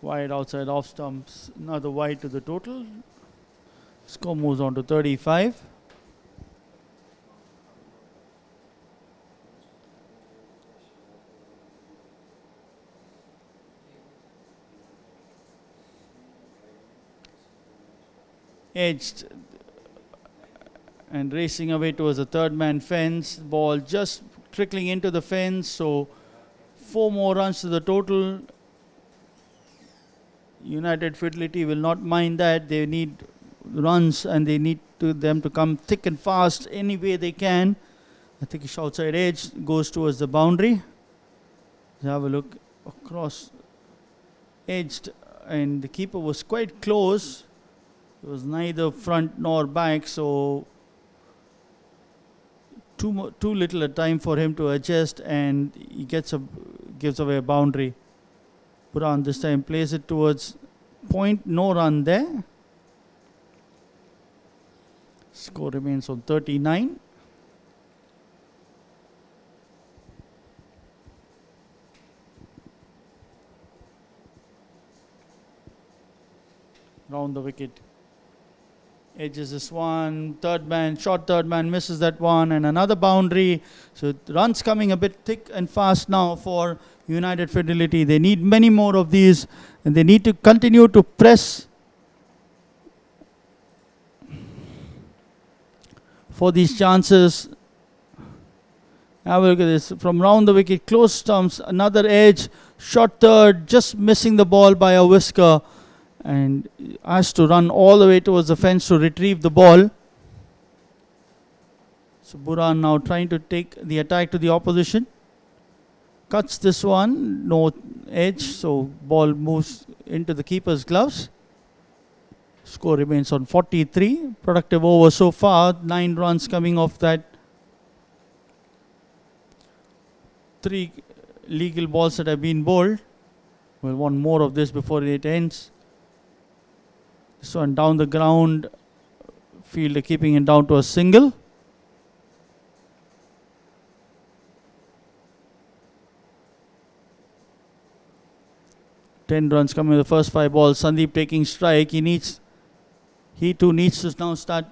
Wide outside off stumps, another wide to the total. Score moves on to 35. edged and racing away towards the third man fence. Ball just trickling into the fence, so 4 more runs to the total. United Fidelity will not mind that. They need runs and they need them to come thick and fast any way they can. I think it's outside edge, goes towards the boundary. Let's have a look across, edged, and the keeper was quite close. It was neither front nor back, so too little a time for him to adjust, and he gives away a boundary. Buran this time plays it towards point, no run there. Score remains on 39. Round the wicket. Edges this one, short third man misses that one, and another boundary. So runs coming a bit thick and fast now for United Fidelity. They need many more of these, and they need to continue to press for these chances. Have a look at this. From round the wicket, close stumps, another edge, short third, just missing the ball by a whisker, and has to run all the way towards the fence to retrieve the ball. So Buran now trying to take the attack to the opposition. Cuts this one, no edge, so ball moves into the keeper's gloves. Score remains on 43. Productive over so far, 9 runs coming off that. 3 legal balls that have been bowled. We'll want more of this before it ends. This one down the ground, fielder keeping it down to a single. Ten runs coming in the first 5 balls. Sandeep taking strike. He too needs to now start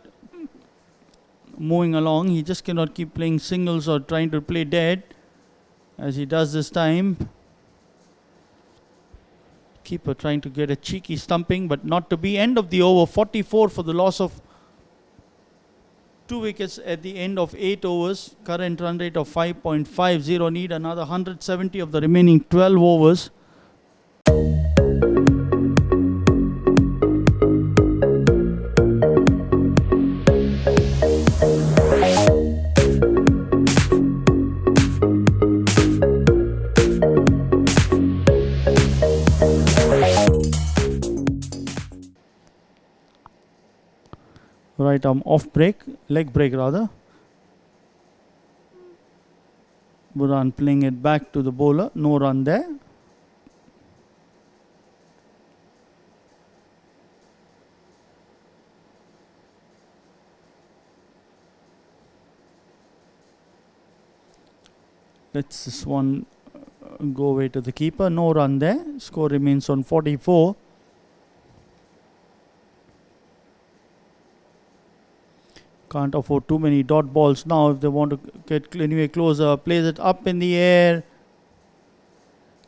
moving along. He just cannot keep playing singles or trying to play dead as he does this time. Keeper trying to get a cheeky stumping, but not to be. End of the over, 44 for the loss of 2 wickets at the end of 8 overs. Current run rate of 5.50. Need another 170 of the remaining 12 overs. Right arm off break, leg break rather. Buran playing it back to the bowler, no run there. Let's this one go away to the keeper, no run there. Score remains on 44. Can't afford too many dot balls now if they want to get anyway closer. Plays it up in the air.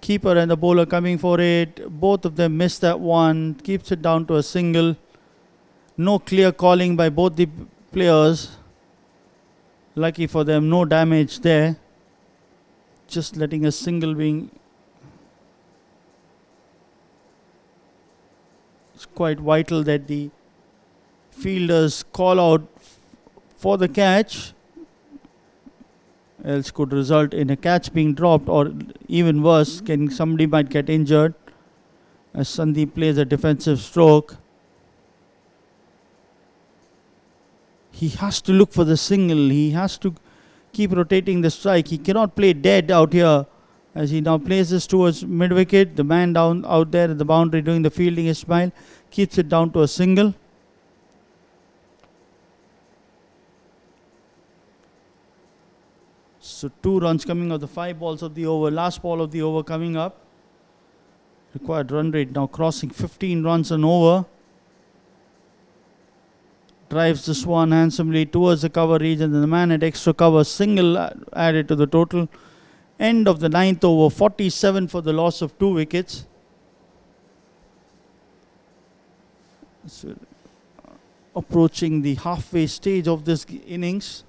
Keeper and the bowler coming for it. Both of them miss that one. Keeps it down to a single. No clear calling by both the players. Lucky for them, no damage there. Just letting a single being. It's quite vital that the fielders call out for the catch, else could result in a catch being dropped, or even worse, somebody might get injured as Sandeep plays a defensive stroke. He has to look for the single. He has to keep rotating the strike. He cannot play dead out here as he now plays this towards mid-wicket. The man down out there at the boundary doing the fielding, Ismail, keeps it down to a single. So 2 runs coming of the 5 balls of the over. Last ball of the over coming up. Required run rate now crossing 15 runs an over. Drives this one handsomely towards the cover region. And the man at extra cover, single added to the total. End of the 9th over, 47 for the loss of 2 wickets. So approaching the halfway stage of this innings.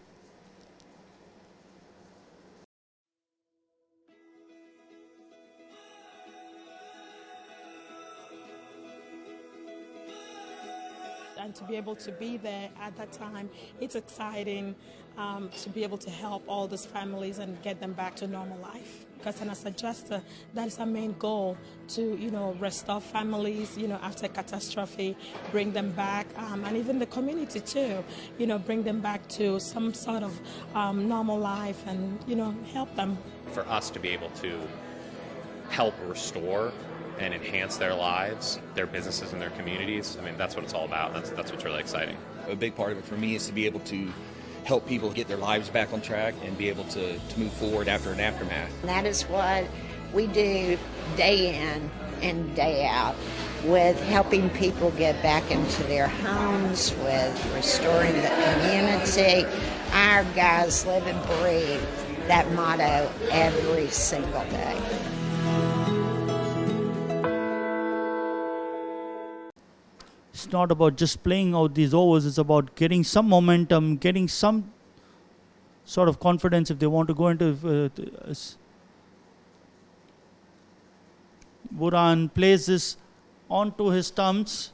And to be able to be there at that time, it's exciting to be able to help all those families and get them back to normal life. Because as a adjuster, that is our main goal, to restore families after catastrophe, bring them back, and even the community too, bring them back to some sort of normal life and help them. For us to be able to help restore and enhance their lives, their businesses, and their communities. I mean, that's what it's all about. That's what's really exciting. A big part of it for me is to be able to help people get their lives back on track and be able to move forward after an aftermath. And that is what we do day in and day out, with helping people get back into their homes, with restoring the community. Our guys live and breathe that motto every single day. It's not about just playing out these overs, it's about getting some momentum, getting some sort of confidence if they want to go into... Buran plays this onto his stumps.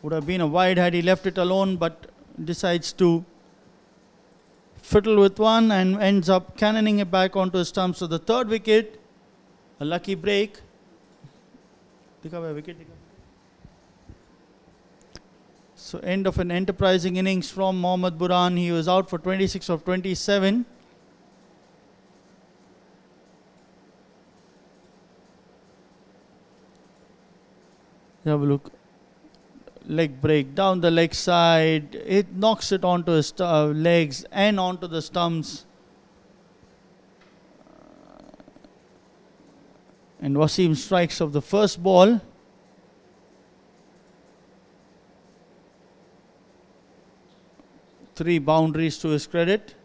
Would have been a wide had he left it alone, but decides to fiddle with one and ends up cannoning it back onto his stumps. So the third wicket, a lucky break. So end of an enterprising innings from Mohammad Buran. He was out for 26 of 27. Have a look. Leg break down the leg side. It knocks it onto his legs and onto the stumps. And Wasim strikes of the first ball. Three boundaries to his credit.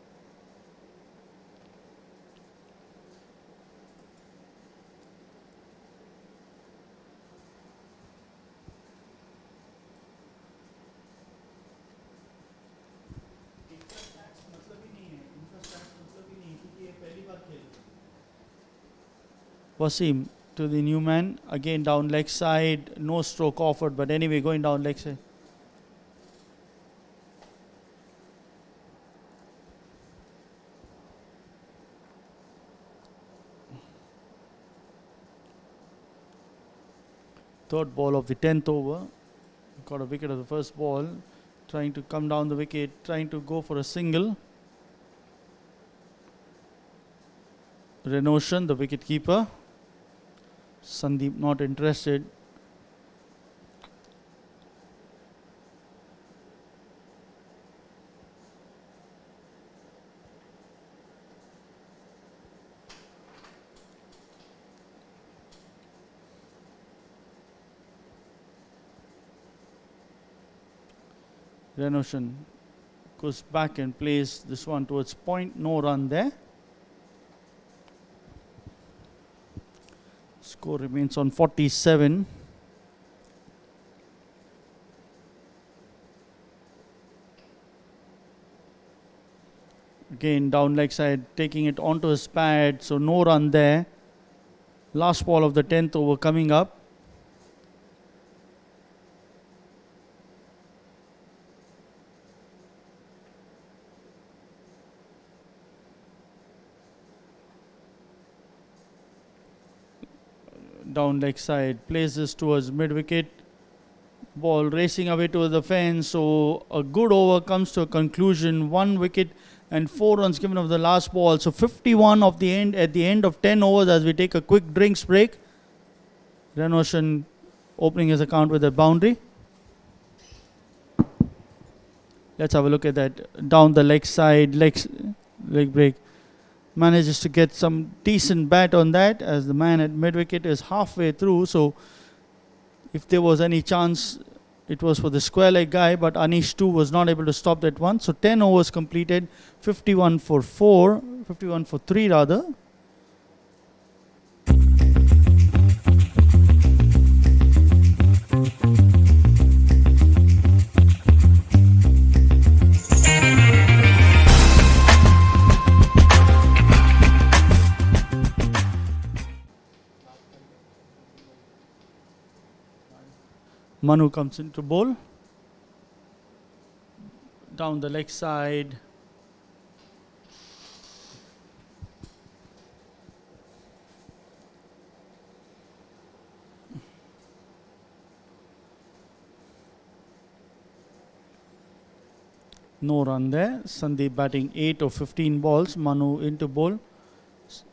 Wasim to the new man, again down leg side, no stroke offered, but anyway going down leg side. Third ball of the 10th over, got a wicket of the first ball, trying to come down the wicket, trying to go for a single. Renoshan, the wicket keeper. Sandeep not interested. Renoshan goes back and plays this one towards point, no run there. Score remains on 47. Again down leg side, taking it onto his pad, so no run there. Last ball of the 10th over coming up. Down leg side, plays this towards mid wicket. Ball racing away to the fence. So a good over comes to a conclusion. 1 wicket and 4 runs given of the last ball. So 51 of the end at the end of 10 overs as we take a quick drinks break. Renoshan opening his account with a boundary. Let's have a look at that. Down the leg side, leg break. Manages to get some decent bat on that as the man at mid-wicket is halfway through. So if there was any chance, it was for the square leg guy, but Anish too was not able to stop that one. So 10 overs completed, 51 for 3 rather. Manu comes into bowl. Down the leg side. No run there. Sandeep batting 8 of 15 balls. Manu into bowl.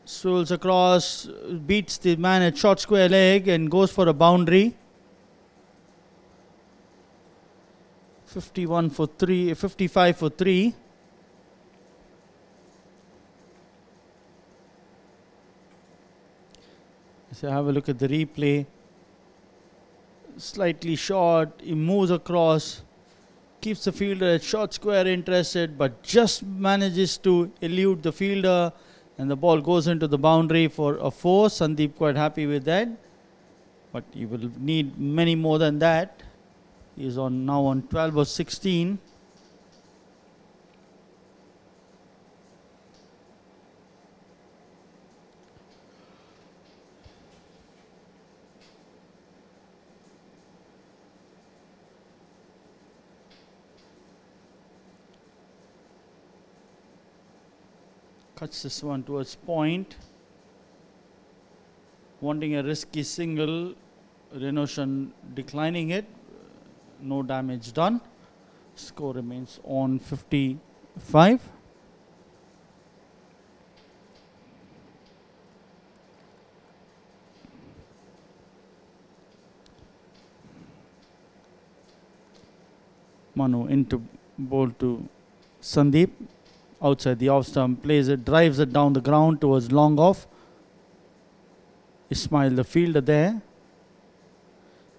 Swirls across, beats the man at short square leg and goes for a boundary. 51 for 3, 55 for 3. So have a look at the replay. Slightly short, he moves across, keeps the fielder at short square interested, but just manages to elude the fielder, and the ball goes into the boundary for a 4. Sandeep quite happy with that, but he will need many more than that. He is now on 12 or 16. Cuts this one towards point. Wanting a risky single. Renoshan declining it. No damage done. Score remains on 55. Manu into ball to Sandeep. Outside the off stump, plays it, drives it down the ground towards long off. Ismail, the fielder there,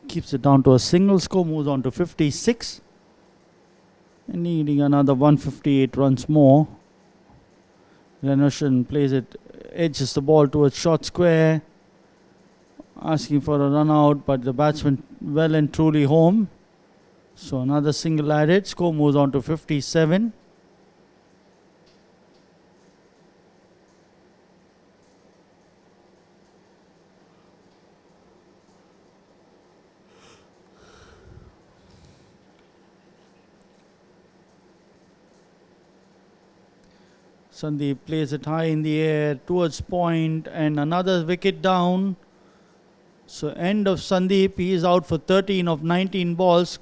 keeps it down to a single. Score moves on to 56. And needing another 158 runs more. Renoshan plays it, edges the ball towards short square, asking for a run out, but the batsman well and truly home. So another single added. Score moves on to 57. Sandeep plays it high in the air towards point and another wicket down. So end of Sandeep, he is out for 13 of 19 balls.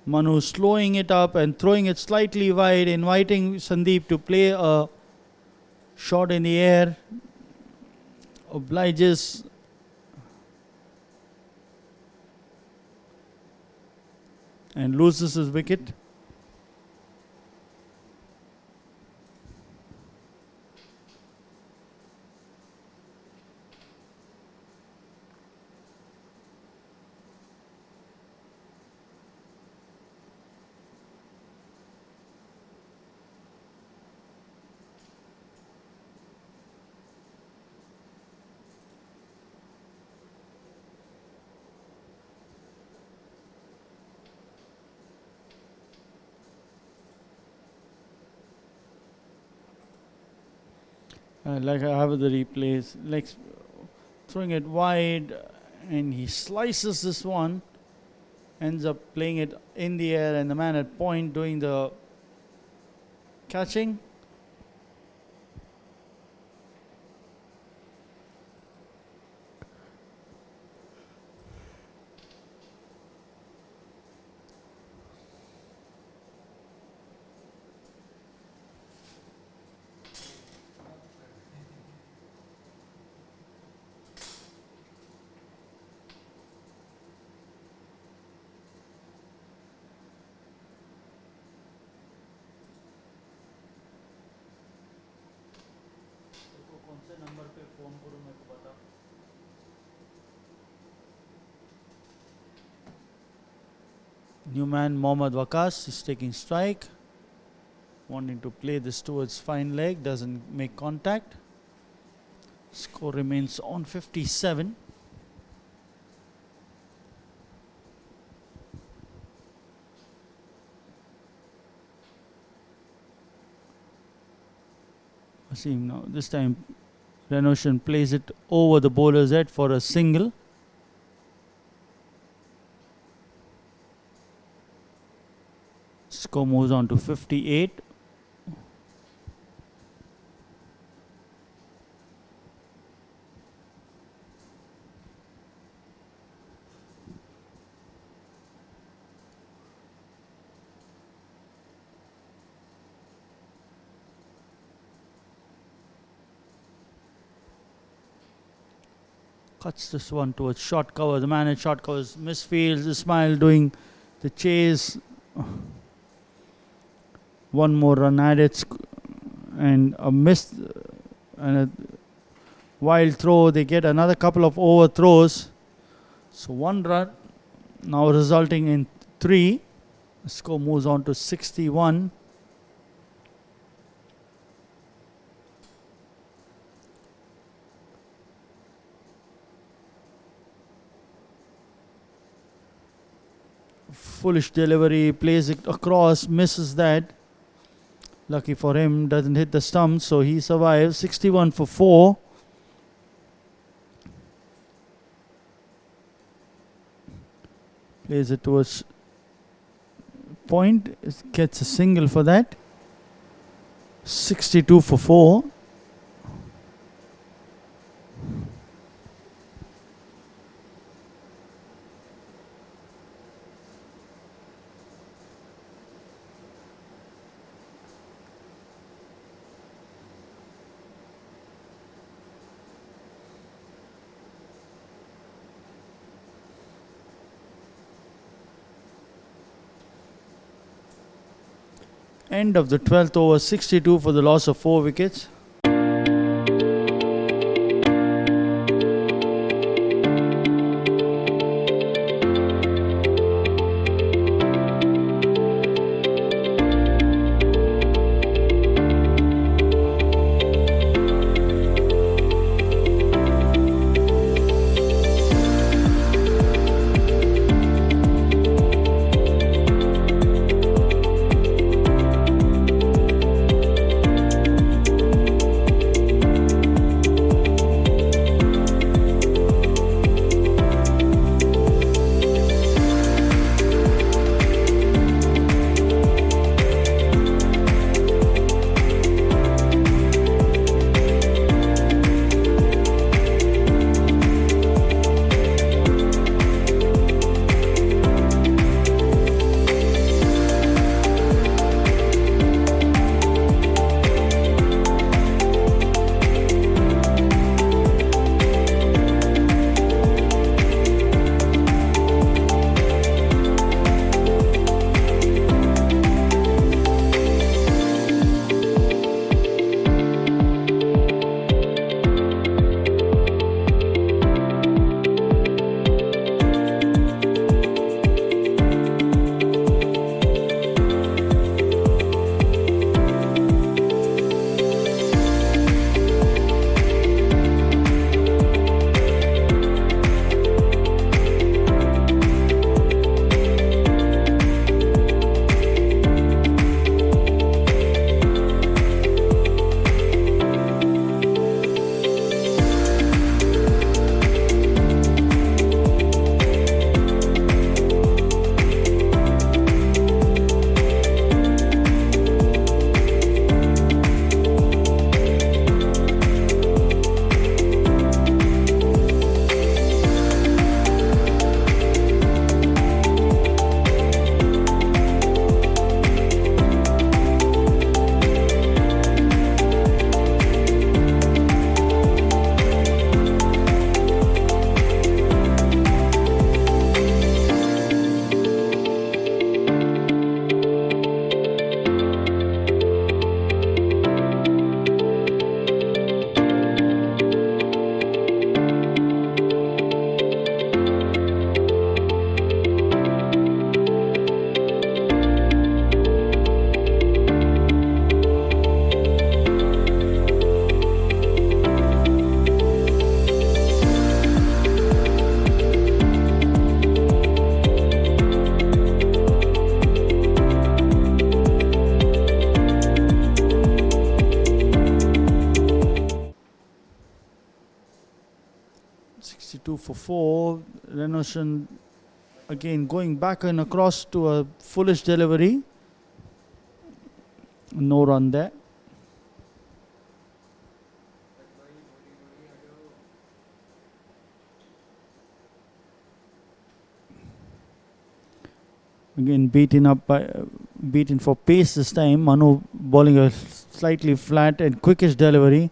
Manu slowing it up and throwing it slightly wide, inviting Sandeep to play a shot in the air. Obliges and loses his wicket. Like I have the replays, like throwing it wide, and he slices this one, ends up playing it in the air, and the man at point doing the catching. New man Mohammad Waqas is taking strike, wanting to play this towards fine leg, doesn't make contact. Score remains on 57. See now, this time Renoshan plays it over the bowler's head for a single. Score moves on to 58. Cuts this one towards short cover. The man at short covers misfields. Ismail doing the chase. One more run added and a miss and a wild throw. They get another couple of overthrows. So 1 run now resulting in 3. The score moves on to 61. Foolish delivery, plays it across, misses that. Lucky for him, doesn't hit the stump, so he survives. 61 for 4. Plays it towards point, gets a single for that. 62 for 4. End of the 12th over, 62 for the loss of 4 wickets. For 4. Renoshan again going back and across to a foolish delivery. No run there. Again beaten for pace this time. Manu bowling a slightly flat and quickish delivery,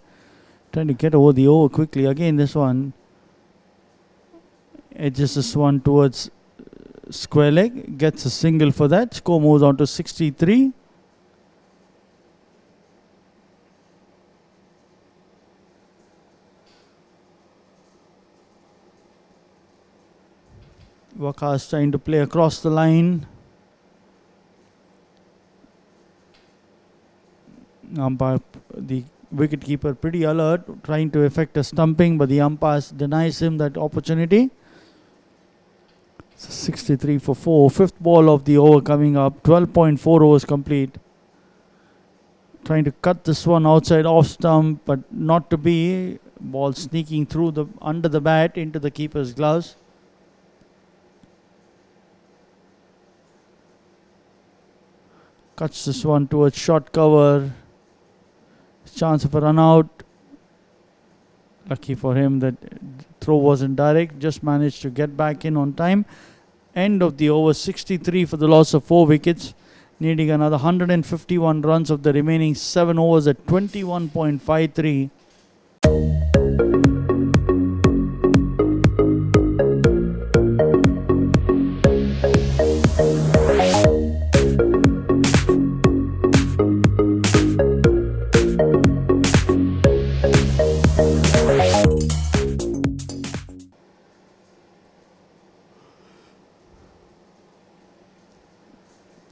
trying to get over the over quickly. Again this one edges this one towards square leg, gets a single for that. Score moves on to 63. Waqas trying to play across the line. Umpire, the wicketkeeper, pretty alert, trying to effect a stumping, but the umpire denies him that opportunity. 63 for 4. Fifth ball of the over coming up. 12.4 overs complete. Trying to cut this one outside off stump, but not to be. Ball sneaking through the under the bat into the keeper's gloves. Cuts this one towards short cover. Chance of a run out. Lucky for him that throw wasn't direct. Just managed to get back in on time. End of the over. 63 for the loss of 4 wickets. Needing another 151 runs of the remaining 7 overs at 21.53.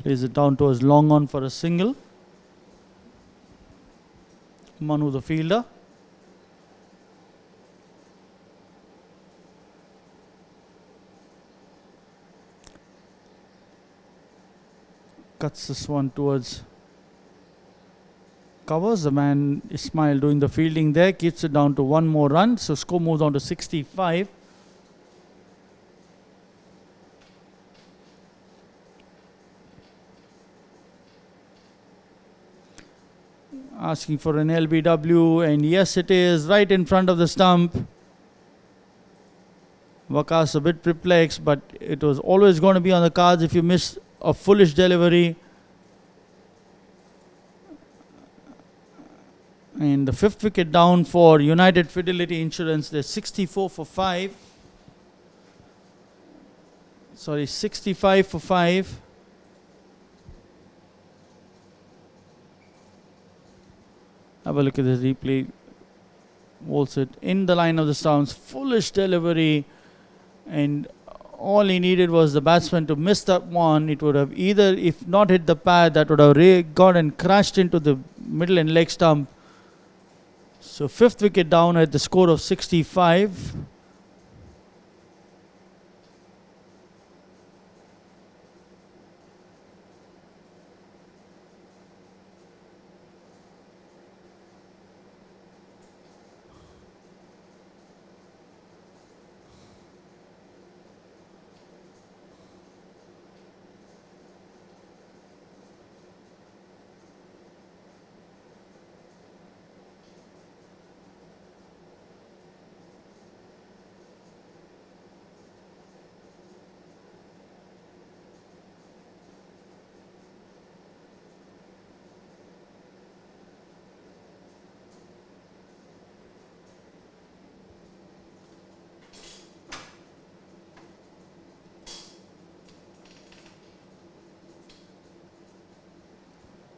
Plays it down towards long on for a single. Manu the fielder. Cuts this one towards covers. The man Ismail doing the fielding there. Keeps it down to 1 more run. So score moves on to 65. Asking for an LBW, and yes it is, right in front of the stump. Waqas a bit perplexed, but it was always going to be on the cards if you miss a foolish delivery. And the 5th wicket down for United Fidelity Insurance. They're 64 for 5. Sorry, 65 for 5. Have a look at this replay. Walls it in the line of the stumps. Foolish delivery. And all he needed was the batsman to miss that one. It would have either, if not hit the pad, that would have gone and crashed into the middle and leg stump. So 5th wicket down at the score of 65.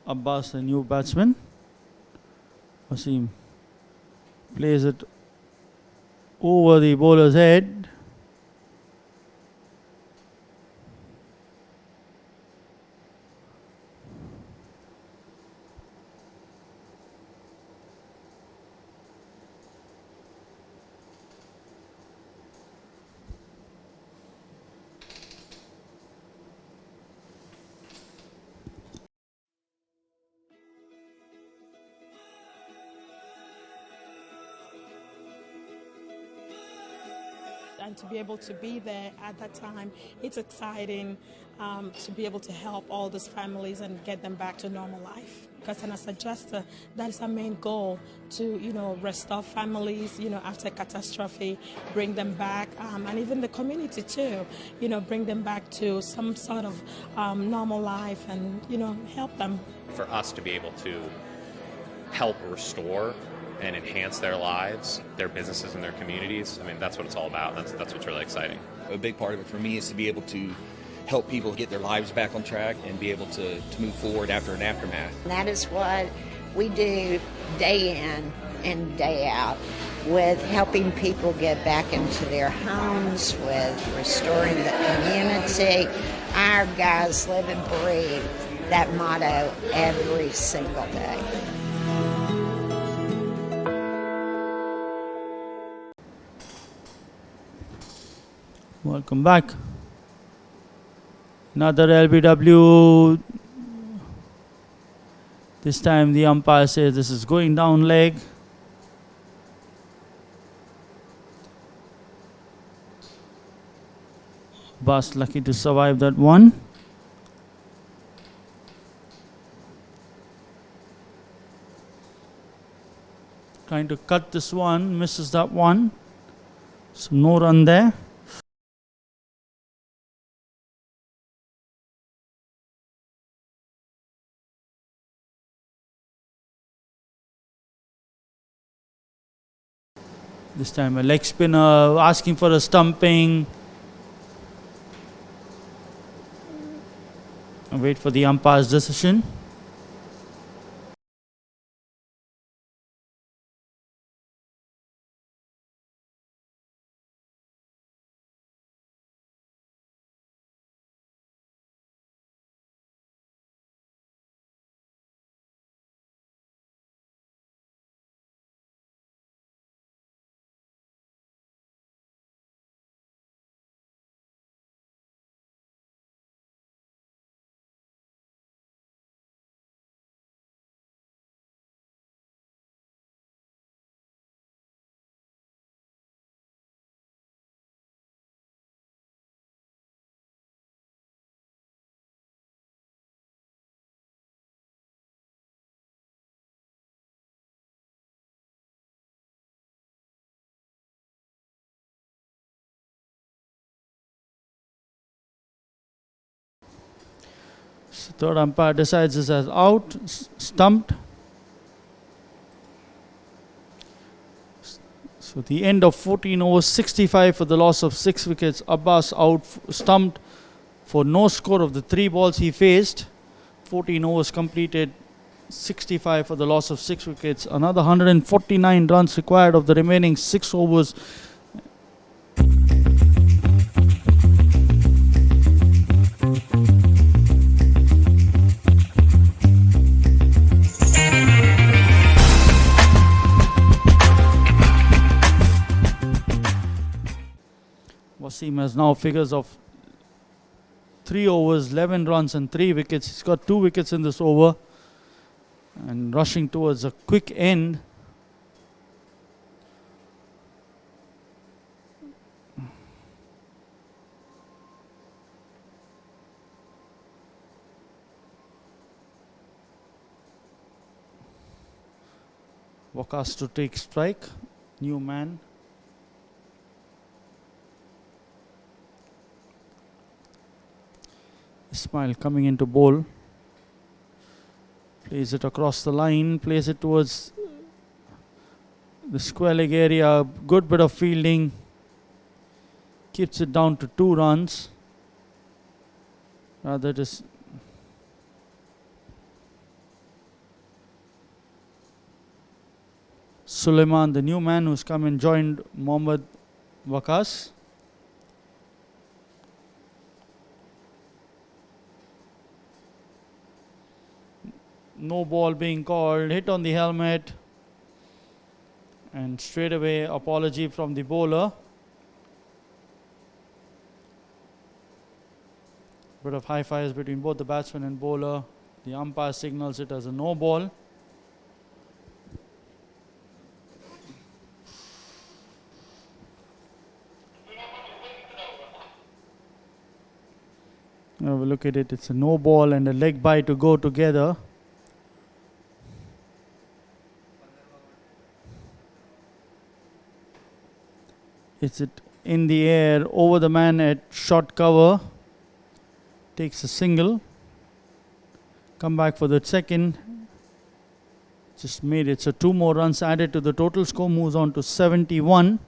Abbas, the new batsman. Wasim plays it over the bowler's head. to be able to be there at that time. It's exciting to be able to help all those families and get them back to normal life. Because as a adjuster, that is our main goal, to restore families after catastrophe, bring them back, and even the community too, bring them back to some sort of normal life and help them. For us to be able to help restore and enhance their lives, their businesses, and their communities, I mean, that's what it's all about. That's what's really exciting. A big part of it for me is to be able to help people get their lives back on track and be able to move forward after an aftermath. And that is what we do day in and day out, with helping people get back into their homes, with restoring the community. Our guys live and breathe that motto every single day. Welcome back. Another LBW. This time the umpire says this is going down leg. Abbas lucky to survive that one. Trying to cut this one, misses that one. So no run there. This time a leg spinner asking for a stumping. And wait for the umpire's decision. So third umpire decides this as out, stumped. So the end of 14 overs, 65 for the loss of 6 wickets. Abbas out, stumped for no score of the 3 balls he faced. 14 overs completed, 65 for the loss of 6 wickets. Another 149 runs required of the remaining 6 overs. Wasim has now figures of 3 overs, 11 runs and 3 wickets. He's got 2 wickets in this over and rushing towards a quick end. Wakas to take strike, new man. Ismail coming into bowl, plays it across the line, plays it towards the square leg area, good bit of fielding, keeps it down to 2 runs. Rather just Suleiman, the new man who's come and joined Mohammad Wakas. No ball being called, hit on the helmet, and straight away apology from the bowler. Bit of high fives between both the batsman and bowler. The umpire signals it as a no ball. Have a look at it. It's a no ball and a leg bye to go together. It's it in the air over the man at short cover. Takes a single. Come back for the second. Just made it. So 2 more runs added to the total score. Moves on to 71.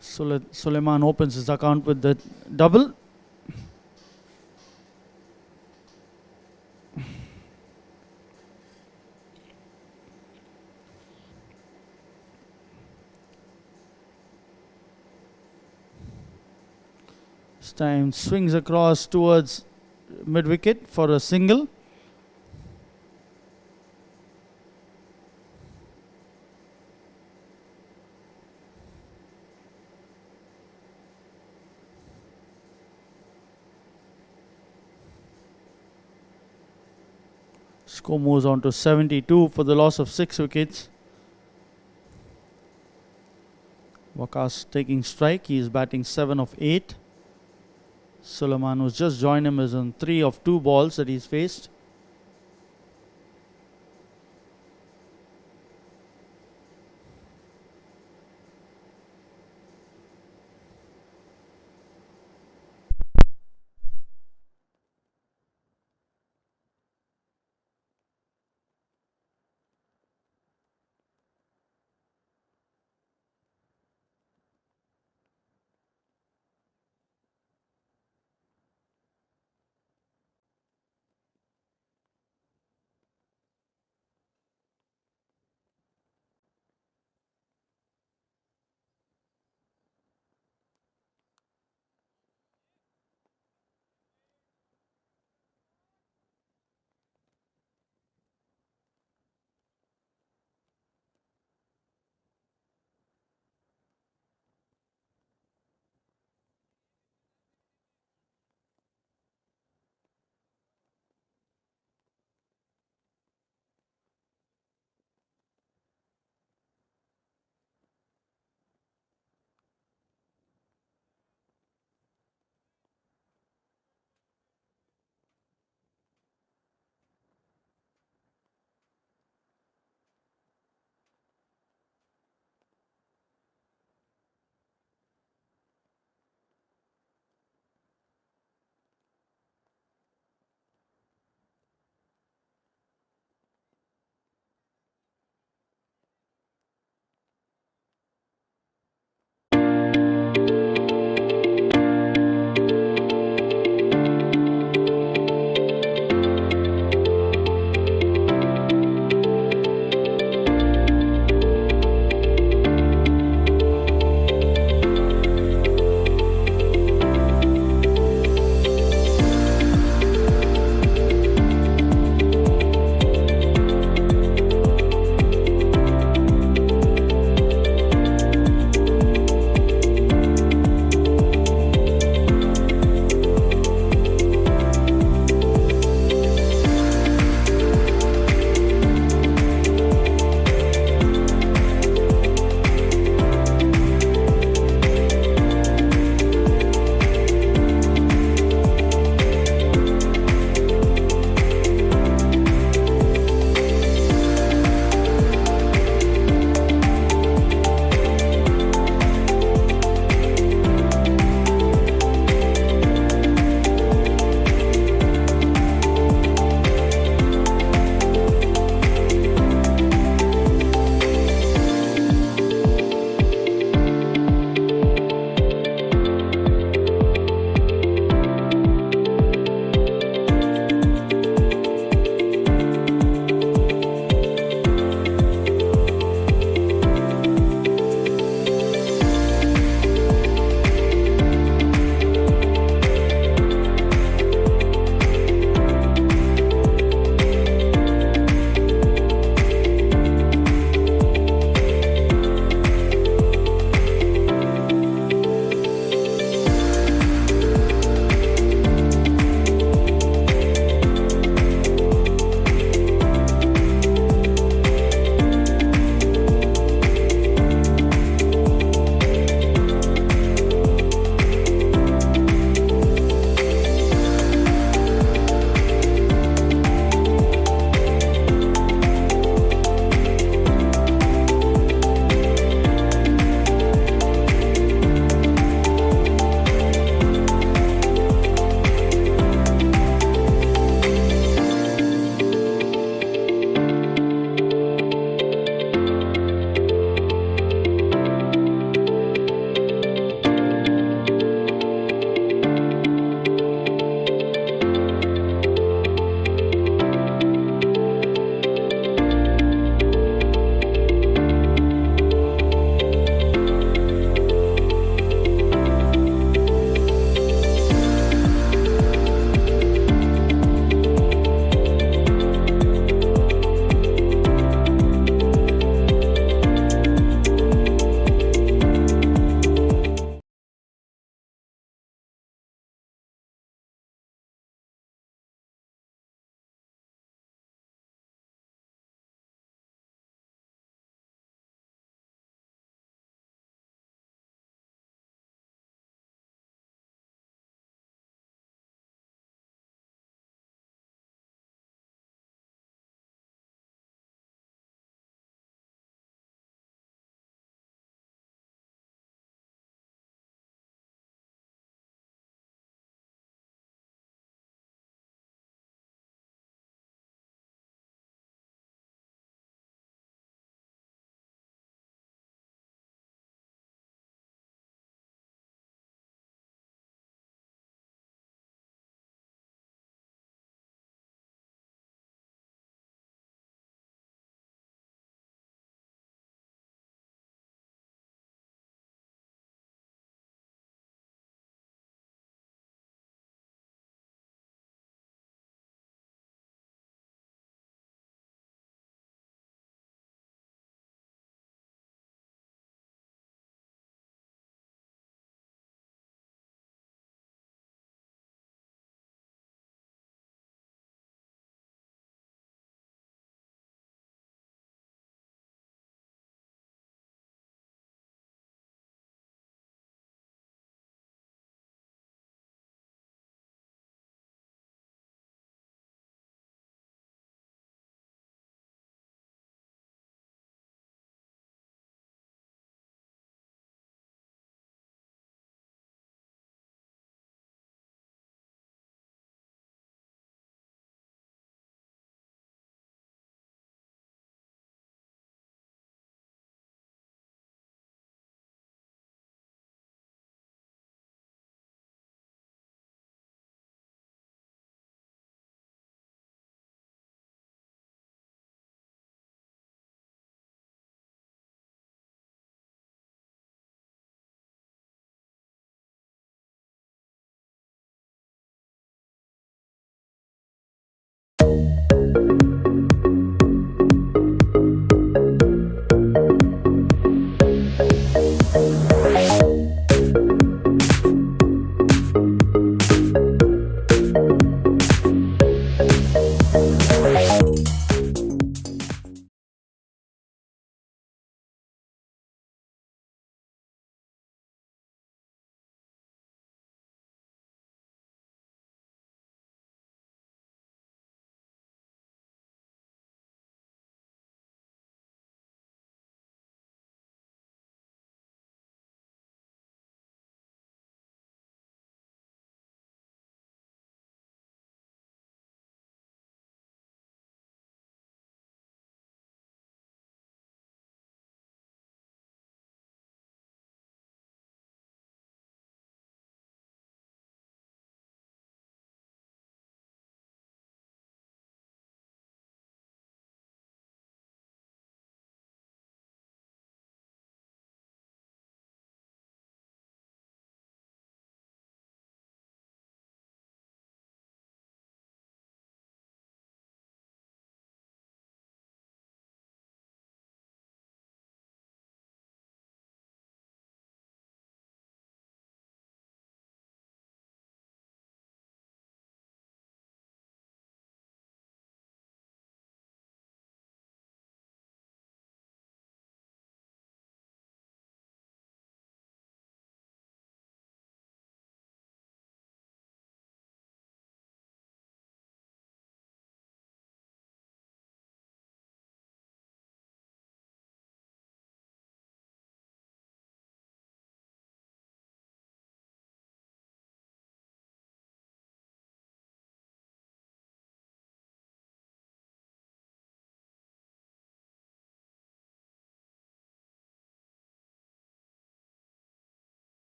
Suleiman opens his account with the double. This time swings across towards mid wicket for a single. Score moves on to 72 for the loss of 6 wickets. Waqas taking strike. He is batting 7 of 8. Suleiman, who's just joined him, is on 3 of 2 balls that he's faced.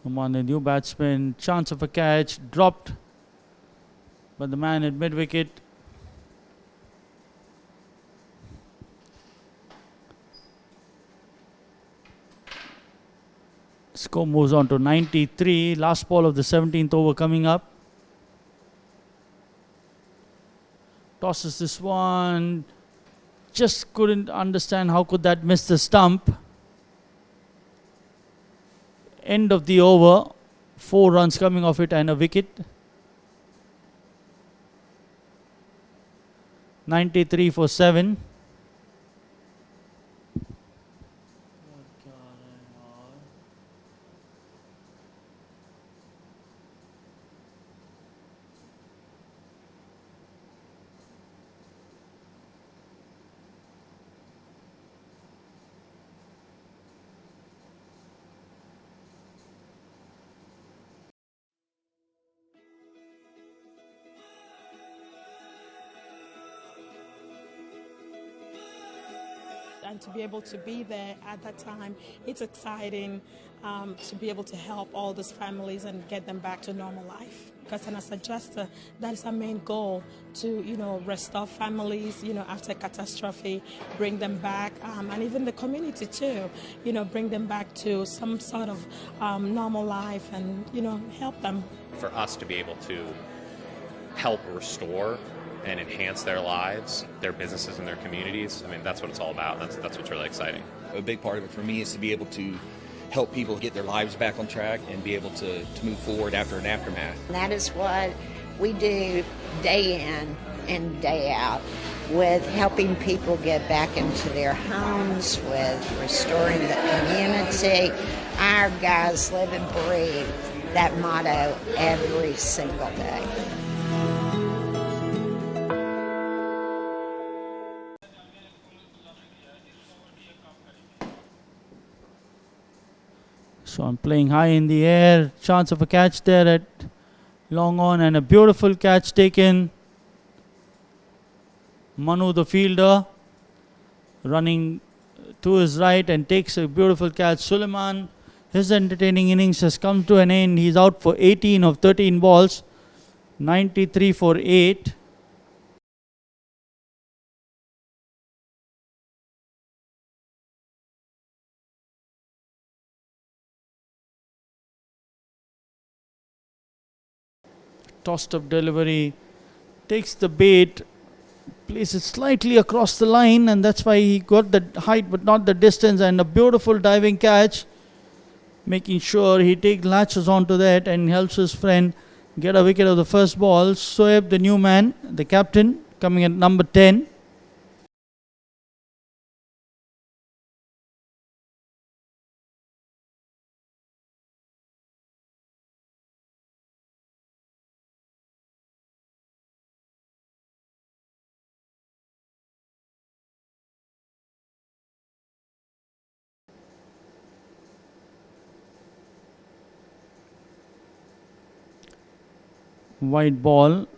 Come on, the new batsman, chance of a catch, dropped by the man at mid-wicket. Score moves on to 93. Last ball of the 17th over coming up. Tosses this one. Just couldn't understand how could that miss the stump. End of the over. 4 runs coming off it and a wicket. 93 for 7. And to be able to be there at that time, it's exciting to be able to help all these families and get them back to normal life. Because as a adjuster, that is our main goal, to restore families after catastrophe, bring them back, and even the community too, bring them back to some sort of normal life and help them. For us to be able to help restore and enhance their lives, their businesses, and their communities. I mean, that's what it's all about. That's what's really exciting. A big part of it for me is to be able to help people get their lives back on track and be able to move forward after an aftermath. And that is what we do day in and day out, with helping people get back into their homes, with restoring the community. Our guys live and breathe that motto every single day. So I'm playing high in the air. Chance of a catch there at long on, and a beautiful catch taken. Manu, the fielder, running to his right and takes a beautiful catch. Suleiman, his entertaining innings has come to an end. He's out for 18 of 13 balls. 93 for 8. Tossed up delivery, takes the bait, places slightly across the line, and that's why he got the height but not the distance, and a beautiful diving catch, making sure he latches onto that and helps his friend get a wicket of the first ball. Soeb, the new man, the captain, coming at number 10. White ball.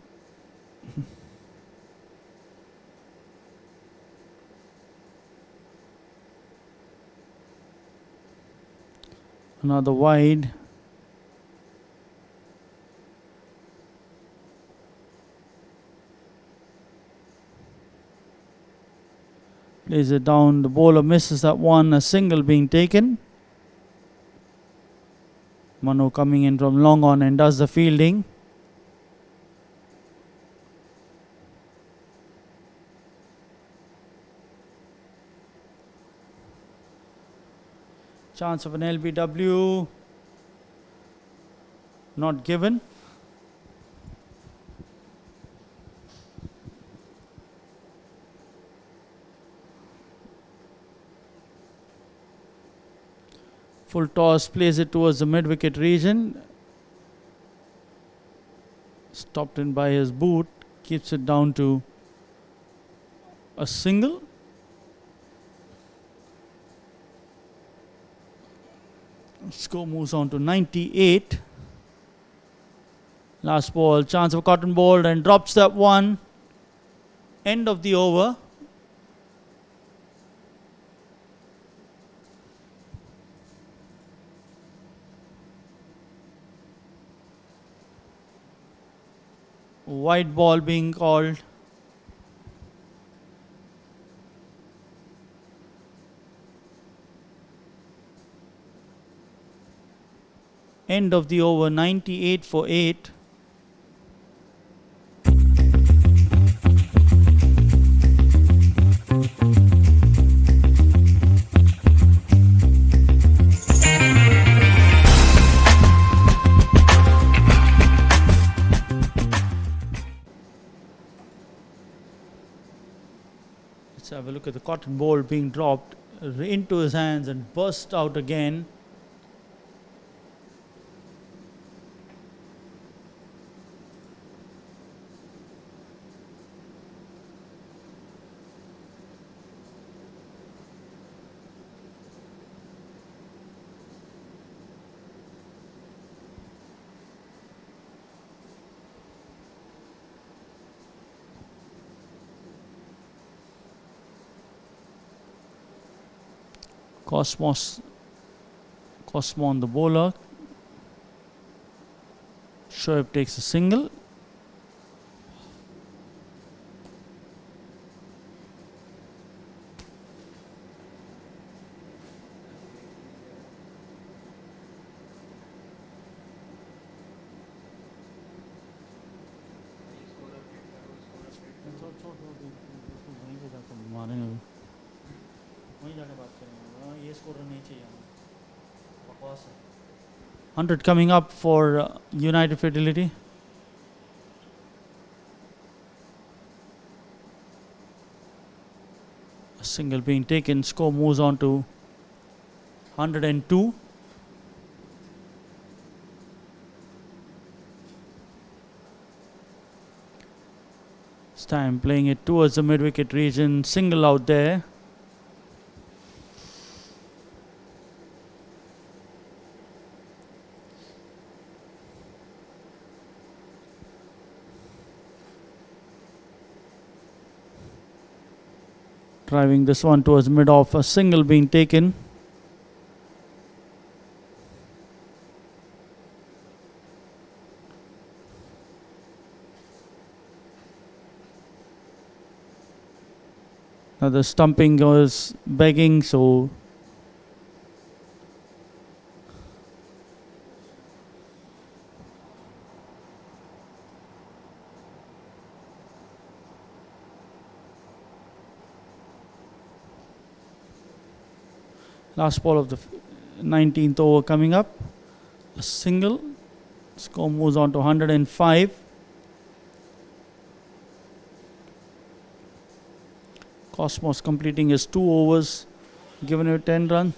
Another wide. Plays it down. The bowler misses that one. A single being taken. Manu coming in from long on and does the fielding. Chance of an LBW, not given. Full toss, plays it towards the mid-wicket region. Stopped in by his boot, keeps it down to a single. Score moves on to 98. Last ball, chance of a cotton ball, and drops that one. End of the over. white ball being called. End of the over, 98 for 8. Let's have a look at the cotton ball being dropped into his hands and burst out again. Cosmo on the bowler. Shoaib takes a single. वहीं जाके बात करेंगे, ये score नहीं चाहिए हमें, बकवास है. 100 coming up for United Fidelity. A single being taken, score moves on to 102. This time playing it towards the mid-wicket region, single out there. Driving this one towards mid-off, a single being taken. Now the stumping was begging, so last ball of the 19th over coming up. A single. Score moves on to 105. Cosmos completing his 2 overs, giving it 10 runs.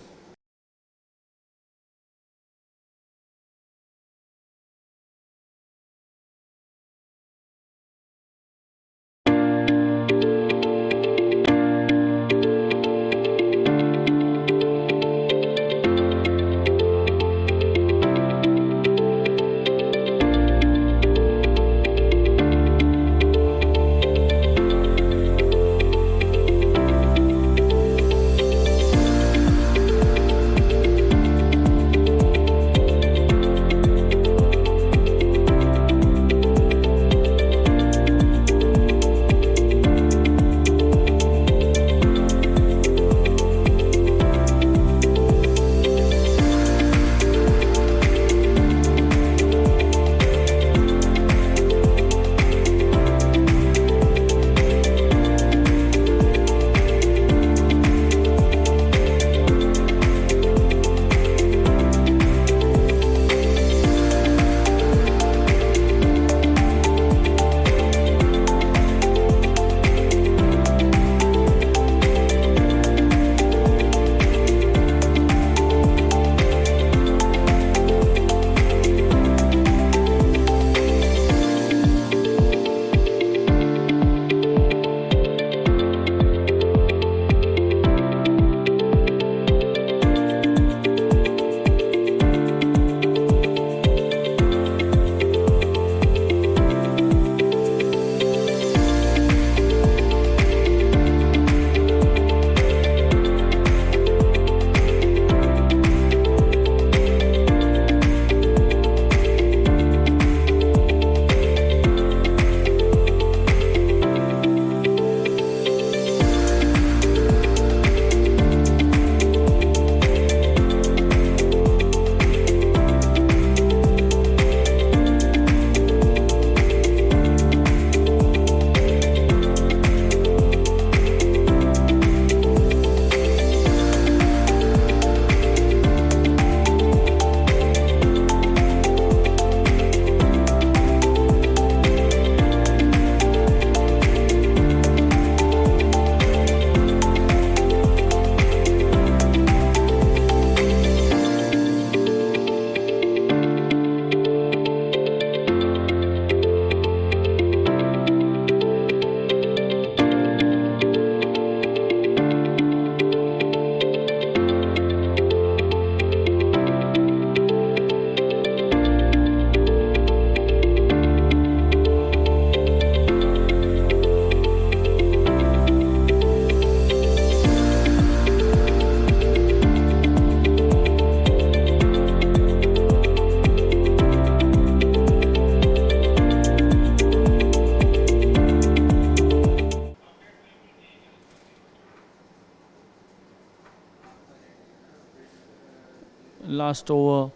last over.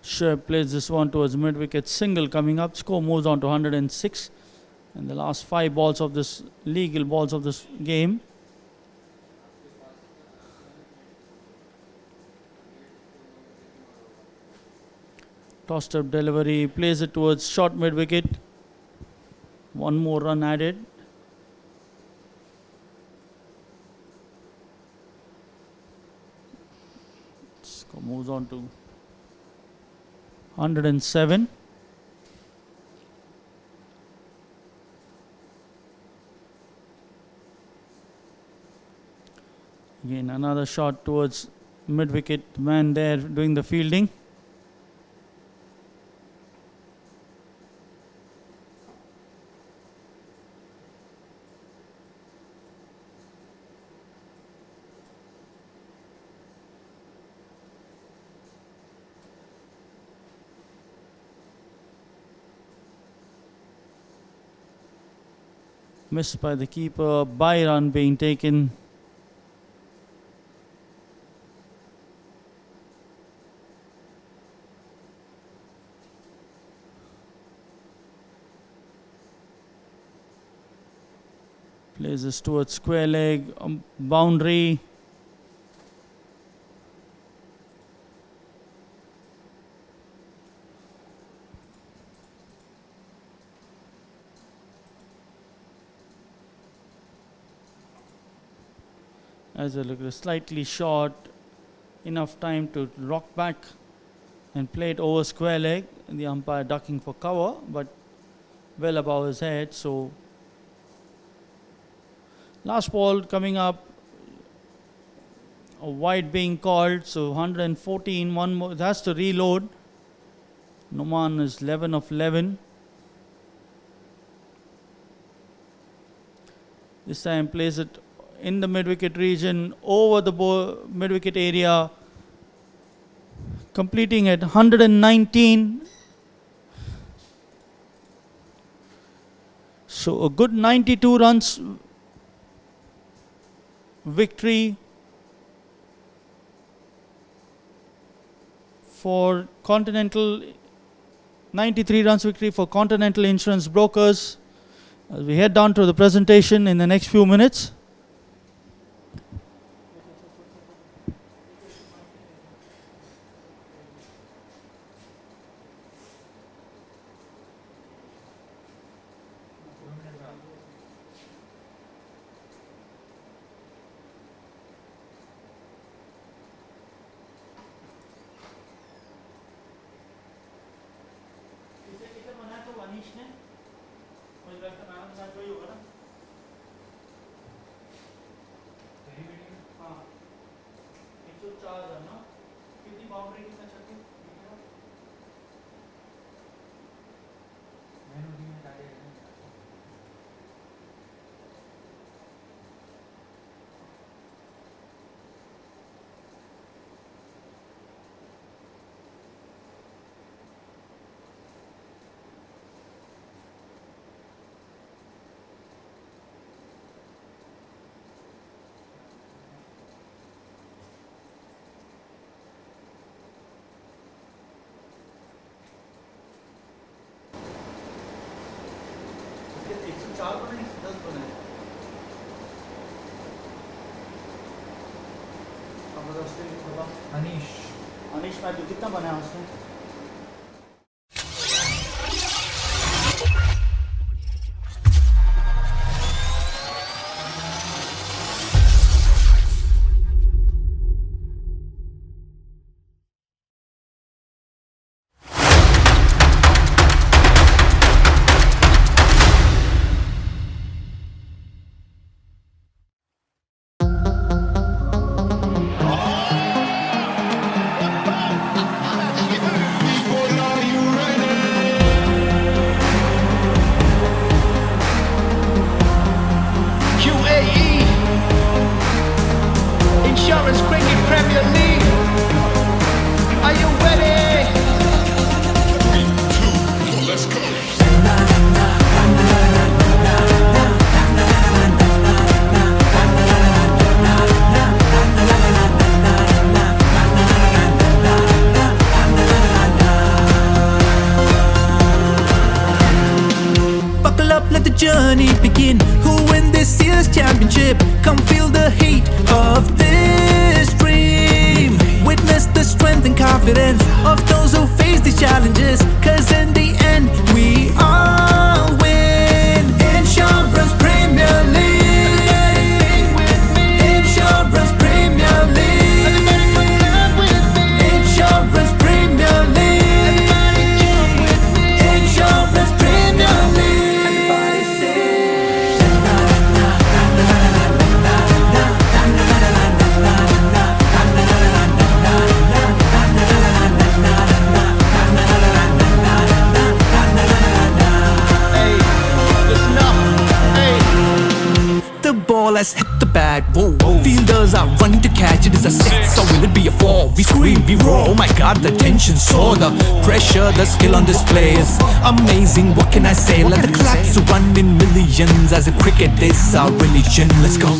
Shoaib plays this one towards mid-wicket, single coming up. Score moves on to 106. And the last 5 balls of this, legal balls of this game. Tossed up delivery, plays it towards short mid-wicket. One more run added. Score moves on to 107. Again, another shot towards mid-wicket. The man there doing the fielding. Missed by the keeper. By run being taken. Plays this towards square leg, boundary. As a look, slightly short, enough time to rock back and play it over square leg. And the umpire ducking for cover, but well above his head. So last ball coming up, a wide being called. So 114, one more. It has to reload. Noman is 11 of 11. This time plays it in the mid-wicket region, over the mid-wicket area, completing at 119. So a good 92 runs victory for Continental, 93 runs victory for Continental Insurance Brokers. As we head down to the presentation in the next few minutes. Anish में तो कितना बनाया उसने? ball has hit the bat. Whoa, fielders are running to catch it. Is a 6 or will it be a 4? We scream, we roar. Oh my God, the tension soar, the pressure, the skill on display is amazing. What can I say? Let the claps run in millions, as if cricket is our religion. Let's go.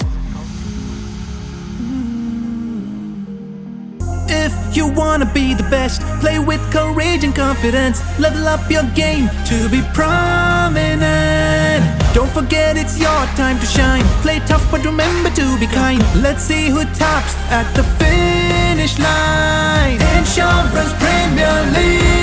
If you wanna be the best, play with courage and confidence. Level up your game to be prominent. Don't forget it's your time to shine. Play tough but remember to be kind. Let's see who tops at the finish line. Insurance Premier League.